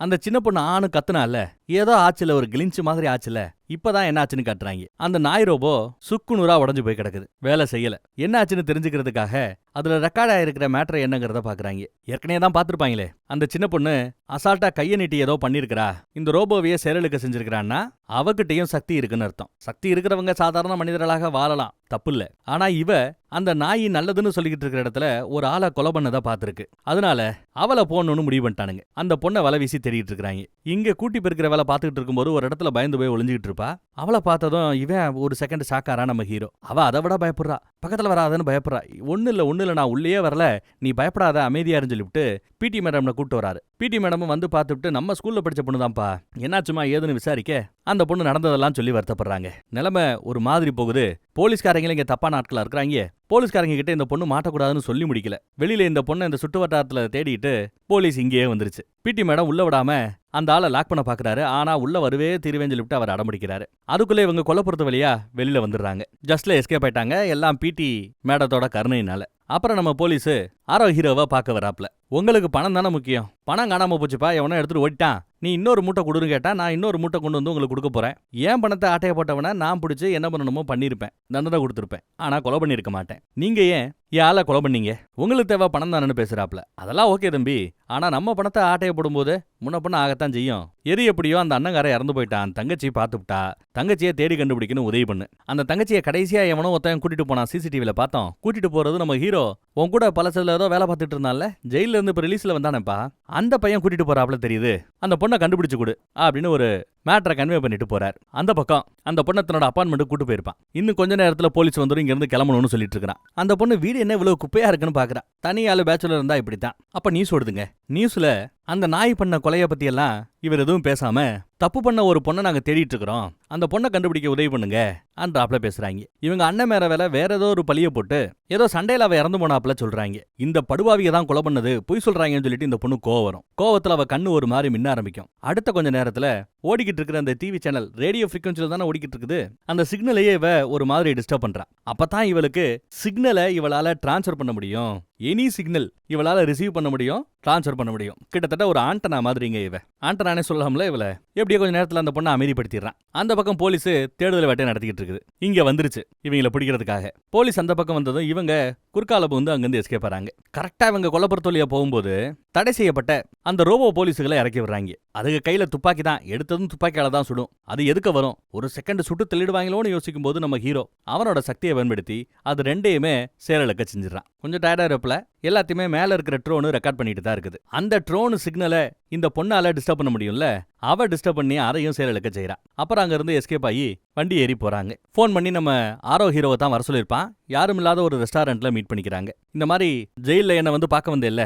Speaker 1: அந்த சின்ன பொண்ணு ஆணு கத்துனால ஏதோ ஆச்சுல, ஒரு கிளின்ச் மாதிரி ஆச்சுல. இப்பதான் என்ன ஆச்சுன்னு காட்டுறாங்க. அந்த நாய் ரோபோ சுக்கு நூறா உடஞ்சு போய் கிடக்குது, வேலை செய்யல. என்ன ஆச்சுன்னு தெரிஞ்சுக்கிறதுக்காக அதுல ரெக்கார்ட் ஆயிருக்கிற மேட்டர் என்னங்கறத பாக்குறாங்க. ஏற்கனவே தான் பாத்துருப்பாங்களே, அந்த சின்ன பொண்ணு அசால்ட்டா கைய நீட்டி ஏதோ பண்ணிருக்கா, இந்த ரோபோவையே செயலுக்கு செஞ்சிருக்கான்னா அவகிட்டையும் சக்தி இருக்குன்னு அர்த்தம். சக்தி இருக்கிறவங்க சாதாரண மனிதர்களாக வாழலாம், தப்பு இல்ல. ஆனா இவ அந்த நாய் நல்லதுன்னு சொல்லிக்கிட்டு இருக்கிற இடத்துல ஒரு ஆளை கொலை பண்ணதா பாத்துருக்கு. அதனால அவளை போடணும்னு முடிவு பண்ணிட்டானுங்க. அந்த பொண்ணை வலை வீசி தேடிட்டு இருக்காங்க. இங்க கூட்டி பெருக்கிற வேலை பார்த்துக்கிட்டு இருக்கும்போது ஒரு இடத்துல பயந்து போய் ஒளிஞ்சுக்கிட்டு இருப்பா. அவளை பார்த்ததும் இவன் ஒரு செகண்ட் ஷாக்காரா நம்ம ஹீரோ. அவ அதை விட பயப்படுறா, பக்கத்துல வராதன்னு பயப்படுறா. ஒண்ணு இல்ல நான் உள்ளே வரல, நீ பயப்படாத அமைதியா சொல்லிவிட்டு பிடி மேடம்ல கூப்பிட்டு வராரு. பிடி மேடமும் வந்து பார்த்துட்டு நம்ம ஸ்கூல்ல படிச்ச பொண்ணுதான்ப்பா, என்னாச்சுமா ஏதுன்னு விசாரிக்க அந்த பொண்ணு நடந்ததெல்லாம் சொல்லி வருத்தப்படுறாங்க. நிலைமை ஒரு மாதிரி போகுது. போலீஸ்காரங்களும் இங்க தப்பான ஆட்களா இருக்கிறாங்க. போலீஸ்காரங்க கிட்ட இந்த பொண்ணு மாட்டக்கூடாதுன்னு சொல்லி முடிக்கல. வெளியில இந்த பொண்ணை இந்த சுட்டு வட்டாரத்துல தேடிட்டு போலீஸ் இங்கேயே வந்துருச்சு. பிடி மேடம் உள்ள விடாம அந்த ஆளை லாக் பண்ண பாக்குறாரு. ஆனா உள்ள வருவே தீர்வேன்னு சொல்லிவிட்டு அவர் அடம்பிடிக்கிறாரு. அதுக்குள்ள இவங்க கொல்லப்புறத்து வழியா வெளியில வந்துடுறாங்க. ஜஸ்ட்ல எஸ்கேப் ஆயிட்டாங்க, எல்லாம் பிடி மேடத்தோட கருணையினால. அப்புறம் நம்ம போலீஸ் ஆரோ ஹீரோவை பார்க்க வராப்ல. உங்களுக்கு பணம் தானே முக்கியம், பணம் காணாம போச்சுப்பா, எவனோ எடுத்துட்டு ஓடிட்டான், நீ இன்னொரு மூட்டை கொடுன்னு கேட்டா நான் இன்னொரு மூட்டை கொண்டு வந்து உங்களுக்கு கொடுக்க போறேன். ஏன் பணத்தை ஆட்டைய போட்டவன நான் பிடிச்சி என்ன பண்ணணுமோ பண்ணிருப்பேன், தண்டனை கொடுத்துருப்பேன், ஆனா கொலை பண்ணிருக்க மாட்டேன். நீங்க ஏன் யால கொலை பண்ணீங்க, உங்களுக்கு தேவை பணம் தானு பேசுறாப்ல. அதெல்லாம் ஓகே தம்பி, ஆனா நம்ம பணத்தை ஆட்டைய போடும்போது முன்ன பண்ண ஆகத்தான் செய்யும். எது எப்படியோ அந்த அண்ணங்கார இறந்து போயிட்டான், தங்கச்சி பார்த்துட்டா, தங்கச்சியை தேடி கண்டுபிடிக்கணும் உதவி பண்ணு. அந்த தங்கச்சியை கடைசியா எவனோ ஒருத்தன் கூட்டிட்டு போனான், சிசிடிவில பார்த்தோம். கூட்டிட்டு போறது நம்ம ஹீரோ. உன் கூட பல சில ஏதோ வேலை பார்த்துட்டு இருந்தால, ஜெயில இருந்து இப்ப ரிலீஸ்ல வந்தானப்பா, அந்த பையன் கூட்டிட்டு போறாப்ல தெரியுது, அந்த பொண்ணை கண்டுபிடிச்சு கொடு அப்படின்னு ஒரு மேட்டரை கன்வே பண்ணிட்டு போறார். அந்த பக்கம் அந்த பொண்ணை தன்னோட அப்பார்ட்மெண்ட் கூட்டு போயிருப்பான். இன்னும் கொஞ்ச நேரத்துல போலீஸ் வந்துடும், இங்க இருந்து கிளம்பணும்னு சொல்லிட்டு இருக்கான். அந்த பொண்ணு வீடு என்ன இவ்வளவு குப்பையா இருக்குன்னு பாக்குறா. தனியால பேச்சுலர் இருந்தா இப்படித்தான். அப்ப நியூஸ் ஓடுதுங்க. நியூஸ்ல அந்த நாய் பண்ண கொலைய பத்தி எல்லாம் இவர் எதுவும் பேசாம, தப்பு பண்ண ஒரு பொண்ணை நாங்க தேடிட்டு இருக்கிறோம், அந்த பொண்ணை கண்டுபிடிக்க உதவி பண்ணுங்க அன்றாப்ல பேசுறாங்க. இவங்க அண்ணன் மேல வேற ஏதோ ஒரு பழிய போட்டு ஏதோ சண்டையில அவ இறந்து போனாப்ல சொல்றாங்க. இந்த படுபாவிய தான் கொலை பண்ணது பொய் சொல்றாங்கன்னு சொல்லிட்டு இந்த பொண்ணு கோவம் வரும். கோவத்துல அவ கண்ணு ஒரு மாதிரி மின்ன ஆரம்பிக்கும். அடுத்த கொஞ்ச நேரத்துல ஓடிக்கிட்டு இருக்கிற அந்த டிவி சேனல் ரேடியோ ஃப்ரீக்வன்சில தானே ஓடிக்கிட்டு இருக்குது, அந்த சிக்னலையே இவ ஒரு மாதிரி டிஸ்டர்ப் பண்றா. அப்பதான் இவளுக்கு சிக்னலை இவளால டிரான்ஸ்ஃபர் பண்ண முடியும், எனி சிக்னல் இவளால ரிசீவ் பண்ண முடியும், டிரான்ஸ்ஃபர் பண்ண முடியும். கிட்டத்தட்ட ஒரு ஆண்டனா மாதிரிங்க இவ. ஆண்டனானே சொல்லலாம்ல இவள. எப்படியோ கொஞ்ச நேரத்துல அந்த பொண்ணை அமைதிப்படுத்திடுறான். அந்த பக்கம் போலீஸ் தேடுதல் வேட்டை நடத்திக்கிட்டு இருக்குது. இங்க வந்துருச்சு இவங்களை பிடிக்கிறதுக்காக. போலீஸ் அந்த பக்கம் வந்ததும் இவங்க குறுக்கால வந்து அங்கிருந்து எஸ்கேப் ஆறாங்க. கரெக்டா இவங்க கொல்லப்புறத்தொழியா போகும்போது தடை செய்யப்பட்ட அந்த ரோபோ போலீஸுகளை இறக்கி விடுறாங்க. அதுக்கு கையில துப்பாக்கி தான், எடுத்ததும் துப்பாக்கியால தான் சுடும். அது எதுக்கு வரும், ஒரு செகண்ட் சுட்டு தெளிடுவாங்களோன்னு யோசிக்கும் போது நம்ம ஹீரோ அவனோட சக்தியை பயன்படுத்தி அது ரெண்டையுமே செயலிழக்க செஞ்சிடறான். கொஞ்சம் டயர்டா இருப்பல எல்லாத்தையுமே மேல இருக்கிற ட்ரோனு ரெக்கார்ட் பண்ணிட்டு தான் இருக்குது. அந்த ட்ரோனு சிக்னலை இந்த பொண்ணால டிஸ்டர்ப் பண்ண முடியும்ல, அவ டிஸ்டர்ப் பண்ணி அதையும் செயலிழக்க செய்யறா. அப்புறம் அங்க இருந்து எஸ்கேப் ஆகி வண்டி ஏறி போறாங்க. போன் பண்ணி நம்ம ஆரோ ஹீரோவை தான் வர சொல்லியிருப்பான். யாரும் இல்லாத ஒரு ரெஸ்டாரண்ட்ல மீட் பண்ணிக்கிறாங்க. இந்த மாதிரி ஜெயில என்ன வந்து பார்க்க வந்தேல்ல,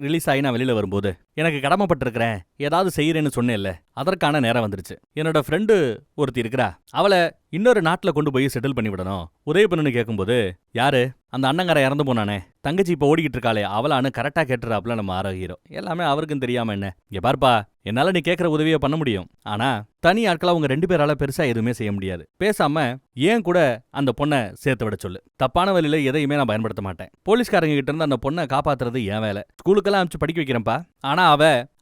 Speaker 1: ரிலீஸ் ஆகி நான் வெளியில வரும்போது எனக்கு கடமைப்பட்டிருக்கிறேன், ஏதாவது செய்யறேன்னு சொன்னேன்ல, அதற்கான நேரம் வந்துருச்சு. என்னோட ஃப்ரெண்டு ஒருத்தி இருக்கிறா, அவளை இன்னொரு நாட்டுல கொண்டு போய் செட்டில் பண்ணி விடணும், உதவி பண்ணுன்னு கேட்கும்போது, யாரு அந்த அண்ணங்கார இறந்து போனானே, தங்கச்சி இப்ப ஓடிக்கிட்டு இருக்காளே அவளான்னு கரெக்டா கேட்டுறாப்ல நம்ம ஆரோ ஹீரோ. எல்லாமே அவருக்கும் தெரியாம என்ன, இங்க பார்ப்பா, என்னால நீ கேட்கற உதவியை பண்ண முடியும், ஆனா தனி ஆட்களா உங்க 2 பேரால பெருசா எதுவுமே செய்ய முடியாது. பேசாம ஏன் கூட அந்த பொண்ணை சேர்த்து விட சொல்லு. தப்பான வழியில எதையுமே நான் பயன்படுத்த மாட்டேன். போலீஸ்காரங்க கிட்ட இருந்து அந்த பொண்ணை காப்பாத்துறது என் வேலை. ஸ்கூலுக்கெல்லாம் அனுப்பிச்சு படிக்க வைக்கிறேன்ப்பா. ஆனா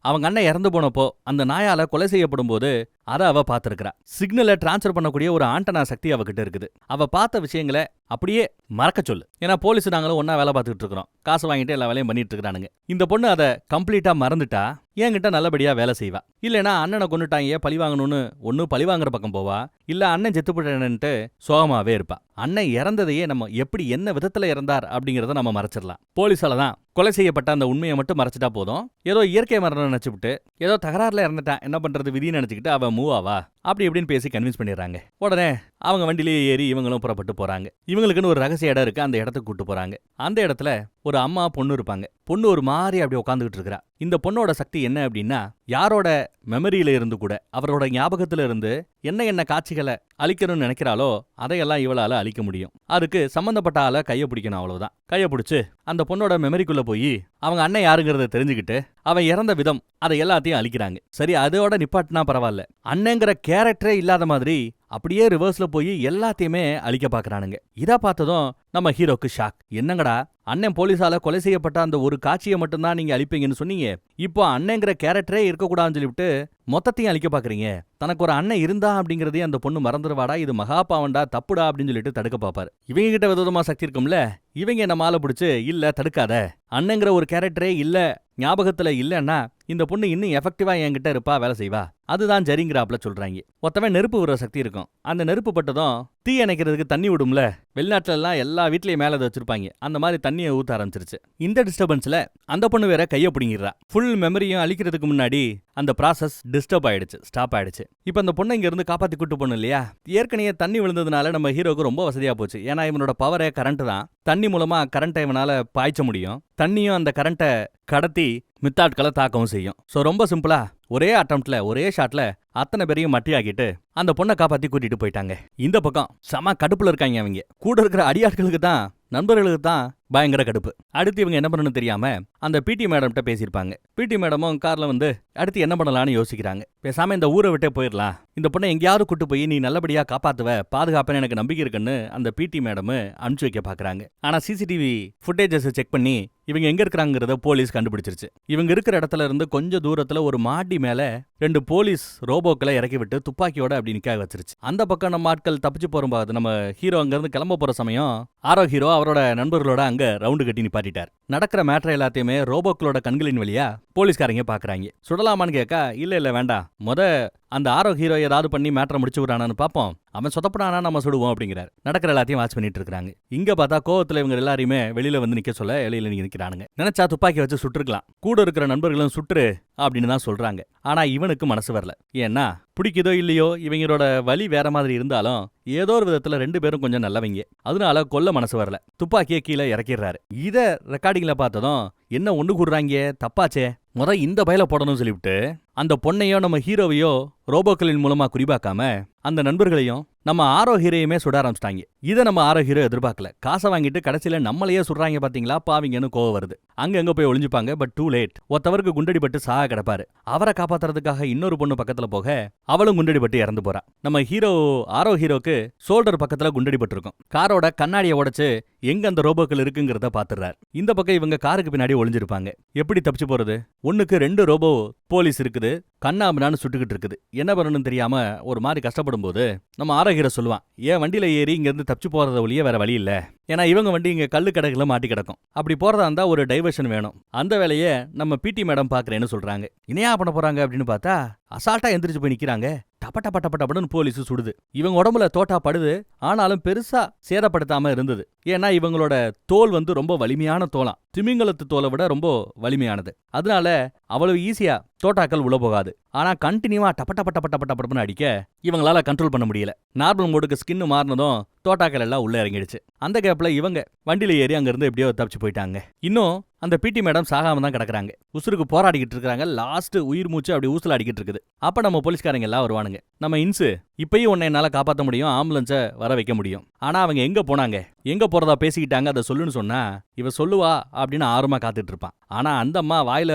Speaker 1: அவங்க அண்ணன் இறந்து போனப்போ அந்த நாயால கொலை செய்யப்படும் போது அதை அவ பார்த்திருக்கிறா. சிக்னலை டிரான்ஸ்ஃபர் பண்ணக்கூடிய ஒரு ஆண்டனா சக்தி அவகிட்ட இருக்குது. அவ பார்த்த விஷயங்களை அப்படியே மறக்க சொல்லு. ஏன்னா போலீஸ் நாங்களும் ஒன்னா வேலை பார்த்துட்டு இருக்கிறோம், காசு வாங்கிட்டு எல்லா வேலையும் பண்ணிட்டு இருக்கிறானுங்க. இந்த பொண்ணு அதை கம்ப்ளீட்டா மறந்துட்டா என்கிட்ட நல்லபடியா வேலை செய்வா. இல்லைன்னா அண்ணனை கொண்டுட்டாங்க பழி வாங்கணும்னு ஒன்னு பழி வாங்குற பக்கம் போவா, இல்ல அண்ணன் செத்து போட்டேன்னுட்டு சோகமாவே இருப்பா. அண்ணன் இறந்ததையே நம்ம எப்படி என்ன விதத்துல இறந்தார் அப்படிங்கறத நம்ம மறைச்சிடலாம். போலீஸால தான் கொலை செய்யப்பட்ட அந்த உண்மையை மட்டும் மறைச்சிட்டா போதும். ஏதோ இயற்கை மரணம் நினைச்சுட்டு ஏதோ தகராறுல இறந்துட்டான், என்ன பண்றது விதின்னு நினைச்சுக்கிட்டு அவ மூவ் ஆவா. அப்படி இப்படின்னு பேசி கன்வின்ஸ் பண்ணிடுறாங்க. உடனே அவங்க வண்டிலேயே ஏறி இவங்களும் புறப்பட்டு போறாங்க. இவங்களுக்குன்னு ஒரு ரகசிய இடம் இருக்கு, அந்த இடத்துக்கு கூட்டு போறாங்க. அந்த இடத்துல ஒரு அம்மா பொண்ணு இருப்பாங்க. பொண்ணு ஒரு மாதிரி அப்படி உட்காந்துக்கிட்டு இருக்கிறா. இந்த பொண்ணோட சக்தி என்ன அப்படின்னா, யாரோட மெமரியில இருந்து கூட அவரோட ஞாபகத்துல இருந்து என்ன காட்சிகளை அழிக்கணும்னு நினைக்கிறாளோ அதையெல்லாம் இவளால அழிக்க முடியும். அதுக்கு சம்பந்தப்பட்ட ஆளை கையை பிடிக்கணும், அவ்வளவுதான். கையை பிடிச்சு அந்த பொண்ணோட மெமரிக்குள்ள போய் அவங்க அண்ணன் யாருங்கிறத தெரிஞ்சுக்கிட்டு அவன் இறந்த விதம் அதை எல்லாத்தையும் அழிக்கிறாங்க. சரி, அதோட நிப்பாட்டினா பரவாயில்ல, அண்ணங்கிற கேரக்டரே இல்லாத மாதிரி அப்படியே ரிவர்ஸ்ல போய் எல்லாத்தையுமே அழிக்க பாக்குறானுங்க. இத பார்த்ததும் நம்ம ஹீரோக்கு ஷாக். என்னங்கடா அண்ணன் போலீஸால கொலை செய்யப்பட்ட அந்த ஒரு காட்சியை மட்டும்தான் நீங்க அழிப்பீங்கன்னு சொன்னீங்க, இப்போ அண்ணங்கிற கேரக்டரே இருக்கக்கூடாதுன்னு சொல்லிவிட்டு மொத்தத்தையும் அழிக்க பாக்குறீங்க. தனக்கு ஒரு அண்ணன் இருந்தா அப்படிங்கறதையும் அந்த பொண்ணு மறந்துடுவாடா, இது மகா பாவண்டா, தப்புடா அப்படின்னு சொல்லிட்டு தடுக்க பாப்பாரு. இவங்க கிட்ட விதமா சக்தி இருக்கும்ல, இவங்க என்ன மாலை பிடிச்சு இல்ல தடுக்காத, அண்ணங்கிற ஒரு கேரக்டரே இல்ல ஞாபகத்துல இல்லன்னா இந்த பொண்ணு இன்னும் எஃபெக்டிவா என்கிட்ட இருப்பா, வேலை செய்வா, அதுதான் சரிங்கிறாப்ல சொல்றாங்க. ஒருத்தவன் நெருப்பு விடுற சக்தி இருக்கும். அந்த நெருப்பு பட்டதும் தீ அணைக்கிறதுக்கு தண்ணி விடும்ல, வெளிநாட்டுல எல்லாம் எல்லா வீட்லயும் மேல வச்சிருப்பாங்க, அந்த மாதிரி தண்ணியை ஊத்த ஆரம்பிச்சிருச்சு. இந்த டிஸ்டர்பன்ஸ்ல அந்த பொண்ணு வேற கைய பிடிங்கிறா. ஃபுல் மெமரியும் அழிக்கிறதுக்கு முன்னாடி அந்த ப்ராசஸ் டிஸ்டர்ப் ஆயிடுச்சு, ஸ்டாப் ஆயிடுச்சு. இப்போ அந்த பொண்ணை இங்க இருந்து காப்பாத்தி கூட்டு போகணும் இல்லையா? ஏற்கனவே தண்ணி விழுந்ததுனால நம்ம ஹீரோக்கு ரொம்ப வசதியா போச்சு. ஏன்னா இவனோட பவரே கரண்ட் தான். தண்ணி மூலமா கரண்ட்டை இவனால பாய்ச்ச முடியும். தண்ணியும் அந்த கரண்ட்டை கடத்தி மித்தாட்களை தாக்கவும் செய்யும். ஸோ ரொம்ப சிம்பிளா ஒரே அட்டம்ப்ட்ல ஒரே ஷாட்ல அத்தனை பேரையும் மட்டியாக்கிட்டு அந்த பொண்ணை காப்பாத்தி கூட்டிட்டு போயிட்டாங்க. இந்த பக்கம் செம கடுப்புல இருக்காங்க அவங்க. கூட இருக்கிற அடியாட்களுக்கு தான், நண்பர்களுக்கு தான் பயங்கர கடுப்பு. அடுத்து இவங்க என்ன பண்ணணும்னு தெரியாம அந்த பிடி மேடம்கிட்ட பேசியிருப்பாங்க. பிடி மேடமும் கார்ல வந்து அடுத்து என்ன பண்ணலாம்னு யோசிக்கிறாங்க. பேசாம இந்த ஊரை விட்டே போயிடலாம், இந்த பொண்ணை எங்கேயாவது கூட்டு போய் நீ நல்லபடியா காப்பாத்துவ, பாதுகாப்பேன்னு எனக்கு நம்பிக்கை இருக்குன்னு அந்த பிடி மேடம் அனுப்பிச்சு வைக்க பாக்குறாங்க. ஆனா சிசிடிவி ஃபுட்டேஜஸ் செக் பண்ணி இவங்க எங்க இருக்கிறாங்கிறத போலீஸ் கண்டுபிடிச்சிருச்சு. இவங்க இருக்கிற இடத்துல இருந்து கொஞ்சம் தூரத்துல ஒரு மாடி மேல 2 போலீஸ் ரோபோக்களை இறக்கி விட்டு துப்பாக்கியோட அப்படி நிக்க வச்சிருச்சு. அந்த பக்கம் நம்ம ஆட்கள் தப்பிச்சு போகும்போது நம்ம ஹீரோ அங்க இருந்து கிளம்ப போற சமயம் ஆரோ ஹீரோ அவரோட நண்பர்களோட அங்க ரவுண்டு கட்டி நிப்பாட்டிட்டார். நடக்கிற மேட்டர் எல்லாத்தையுமே ரோபோக்களோட கண்களின் வழியா போலீஸ்காரங்க பாக்குறாங்க. சுடலாமான்னு கேட்கா, இல்ல வேண்டாம், அந்த ஆரோ ஹீரோ ஏதாவது பண்ணி மேட்டரை முடிச்சு விடானான்னு பாப்போம், அவன் சொதப்படானா நம்ம சுடுவோம் அப்படிங்கிறார். நடக்கிற எல்லாத்தையும் வாட்ச் பண்ணிட்டு இருக்காங்க. இங்க பார்த்தா கோவத்துல இவங்க எல்லாரையுமே வெளியில வந்து நிக்க சொல்ல வெளியில நிக்கிறானுங்க. நினைச்சா துப்பாக்கி வச்சு சுட்டுருக்கலாம், கூட இருக்கிற நண்பர்களும் சுட்டுரு அப்படின்னு தான் சொல்றாங்க. ஆனா இவனுக்கு மனசு வரல. ஏன்னா பிடிக்குதோ இல்லையோ இவங்களோட வழி வேற மாதிரி இருந்தாலும் ஏதோ ஒரு விதத்துல 2 பேரும் கொஞ்சம் நல்லவங்க, அதனால கொல்ல மனசு வரல. துப்பாக்கியை கீழே இறக்கிடுறாரு. இத ரெக்கார்டிங்ல பார்த்ததும் என்ன ஒண்ணு கூடுறாங்க, தப்பாச்சே, இந்த பயல போடணும்னு சொல்லிவிட்டு அந்த பொண்ணையோ நம்ம ஹீரோவையோ ரோபோக்களின் மூலமா குறிபாக்காம அந்த நண்பர்களையும் நம்ம ஆரோ ஹீரோயுமே சுட ஆரம்பிச்சிட்டாங்க. இதை நம்ம ஆரோ ஹீரோ எதிர்பார்க்கல. காசை வாங்கிட்டு கடைசியில நம்மளையே சுடுறாங்க பாத்தீங்களா, பாவிங்கன்னு கோவம் வருது. அங்க போய் ஒளிஞ்சுப்பாங்க. But too late. ஒருத்தவருக்கு குண்டடிபட்டு சாக கிடப்பாரு. அவரை காப்பாத்துறதுக்காக இன்னொரு பொண்ணு பக்கத்துல போக அவளும் குண்டடிபட்டு இறந்து போறா. நம்ம ஹீரோ ஆரோ ஹீரோக்கு ஷோல்டர் பக்கத்துல குண்டடிபட்டு இருக்கும். காரோட கண்ணாடியை உடைச்சு எங்க அந்த ரோபோக்கள் இருக்குங்கிறத பாத்துறாரு. இந்த பக்கம் இவங்க காருக்கு பின்னாடி ஒளிஞ்சிருப்பாங்க. எப்படி தப்பிச்சு போறது? ஒண்ணுக்கு 2 ரோபோ போலீஸ் இருக்குது, கண்ணாமனான்னு சுட்டுக்கிட்டு இருக்குது. என்ன பண்ணணும்னு தெரியாம ஒரு மாதிரி கஷ்டப்படும் போது நம்ம ஆரோ ஹீரோ சொல்லுவான், ஏன் வண்டியில ஏறி இங்க இருந்து தப்பிச்சு போறத ஒழிய வேற வழி இல்ல. ஏன்னா இவங்க வண்டி இங்க கல்லு கடைகளை மாட்டி கிடக்கும். அப்படி போறதா இருந்தா ஒரு டைவர்ஷன் வேணும். அந்த வேலையை நம்ம பிடி மேடம் பாக்குறேன்னு சொல்றாங்க. இனியா பண்ண போறாங்க அப்படின்னு பார்த்தா அசால்ட்டா எந்திரிச்சு போய் நிக்கிறாங்க. டப்ப டப்ப டப்ப டப்பன்னு போலீஸ் சுடுது. இவங்க உடம்புல தோட்டா படுது. ஆனாலும் பெருசா சேதப்படுத்தாம இருந்தது. ஏன்னா இவங்களோட தோல் வந்து ரொம்ப வலிமையான தோலாம். திமிங்கலத்து தோலை விட ரொம்ப வலிமையானது. அதனால அவ்வளவு ஈஸியா தோட்டாக்கள் உள்ள போகாது. ஆனா கண்டினியூவா டப்ப டப்ப டப்ப டப்ப டப்பன்னு அடிக்க இவங்களால கண்ட்ரோல் பண்ண முடியல. நார்மல் மோடுக்கு ஸ்கின் மாறினதும் தோட்டாக்கள் எல்லாம் உள்ள இறங்கிடுச்சு. அந்த கேப்ல இவங்க வண்டியில ஏறி அங்க இருந்து எப்படியோ தப்பிச்சு போயிட்டாங்க. இன்னும் அந்த பிடி மேடம் சாகாம தான் கிடக்குறாங்க. உசுருக்கு போராடிக்கிட்டு இருக்காங்க. லாஸ்ட் உயிர் மூச்சு அப்படி ஊசல் அடிக்கிட்டு இருக்குது. அப்ப நம்ம போலீஸ்காரங்க எல்லாம் வருவானுங்க. நம்ம இன்சு இப்பயும் உன்னை என்னால காப்பாற்ற முடியும், ஆம்புலன்ஸை வர வைக்க முடியும். ஆனா அவங்க எங்க போனாங்க, எங்க போறதா பேசிக்கிட்டாங்க, அதை சொல்லுன்னு சொன்னா இவ சொல்லுவா அப்படின்னு ஆர்வமா காத்துட்டு இருப்பான். ஆனா அந்த அம்மா வாயில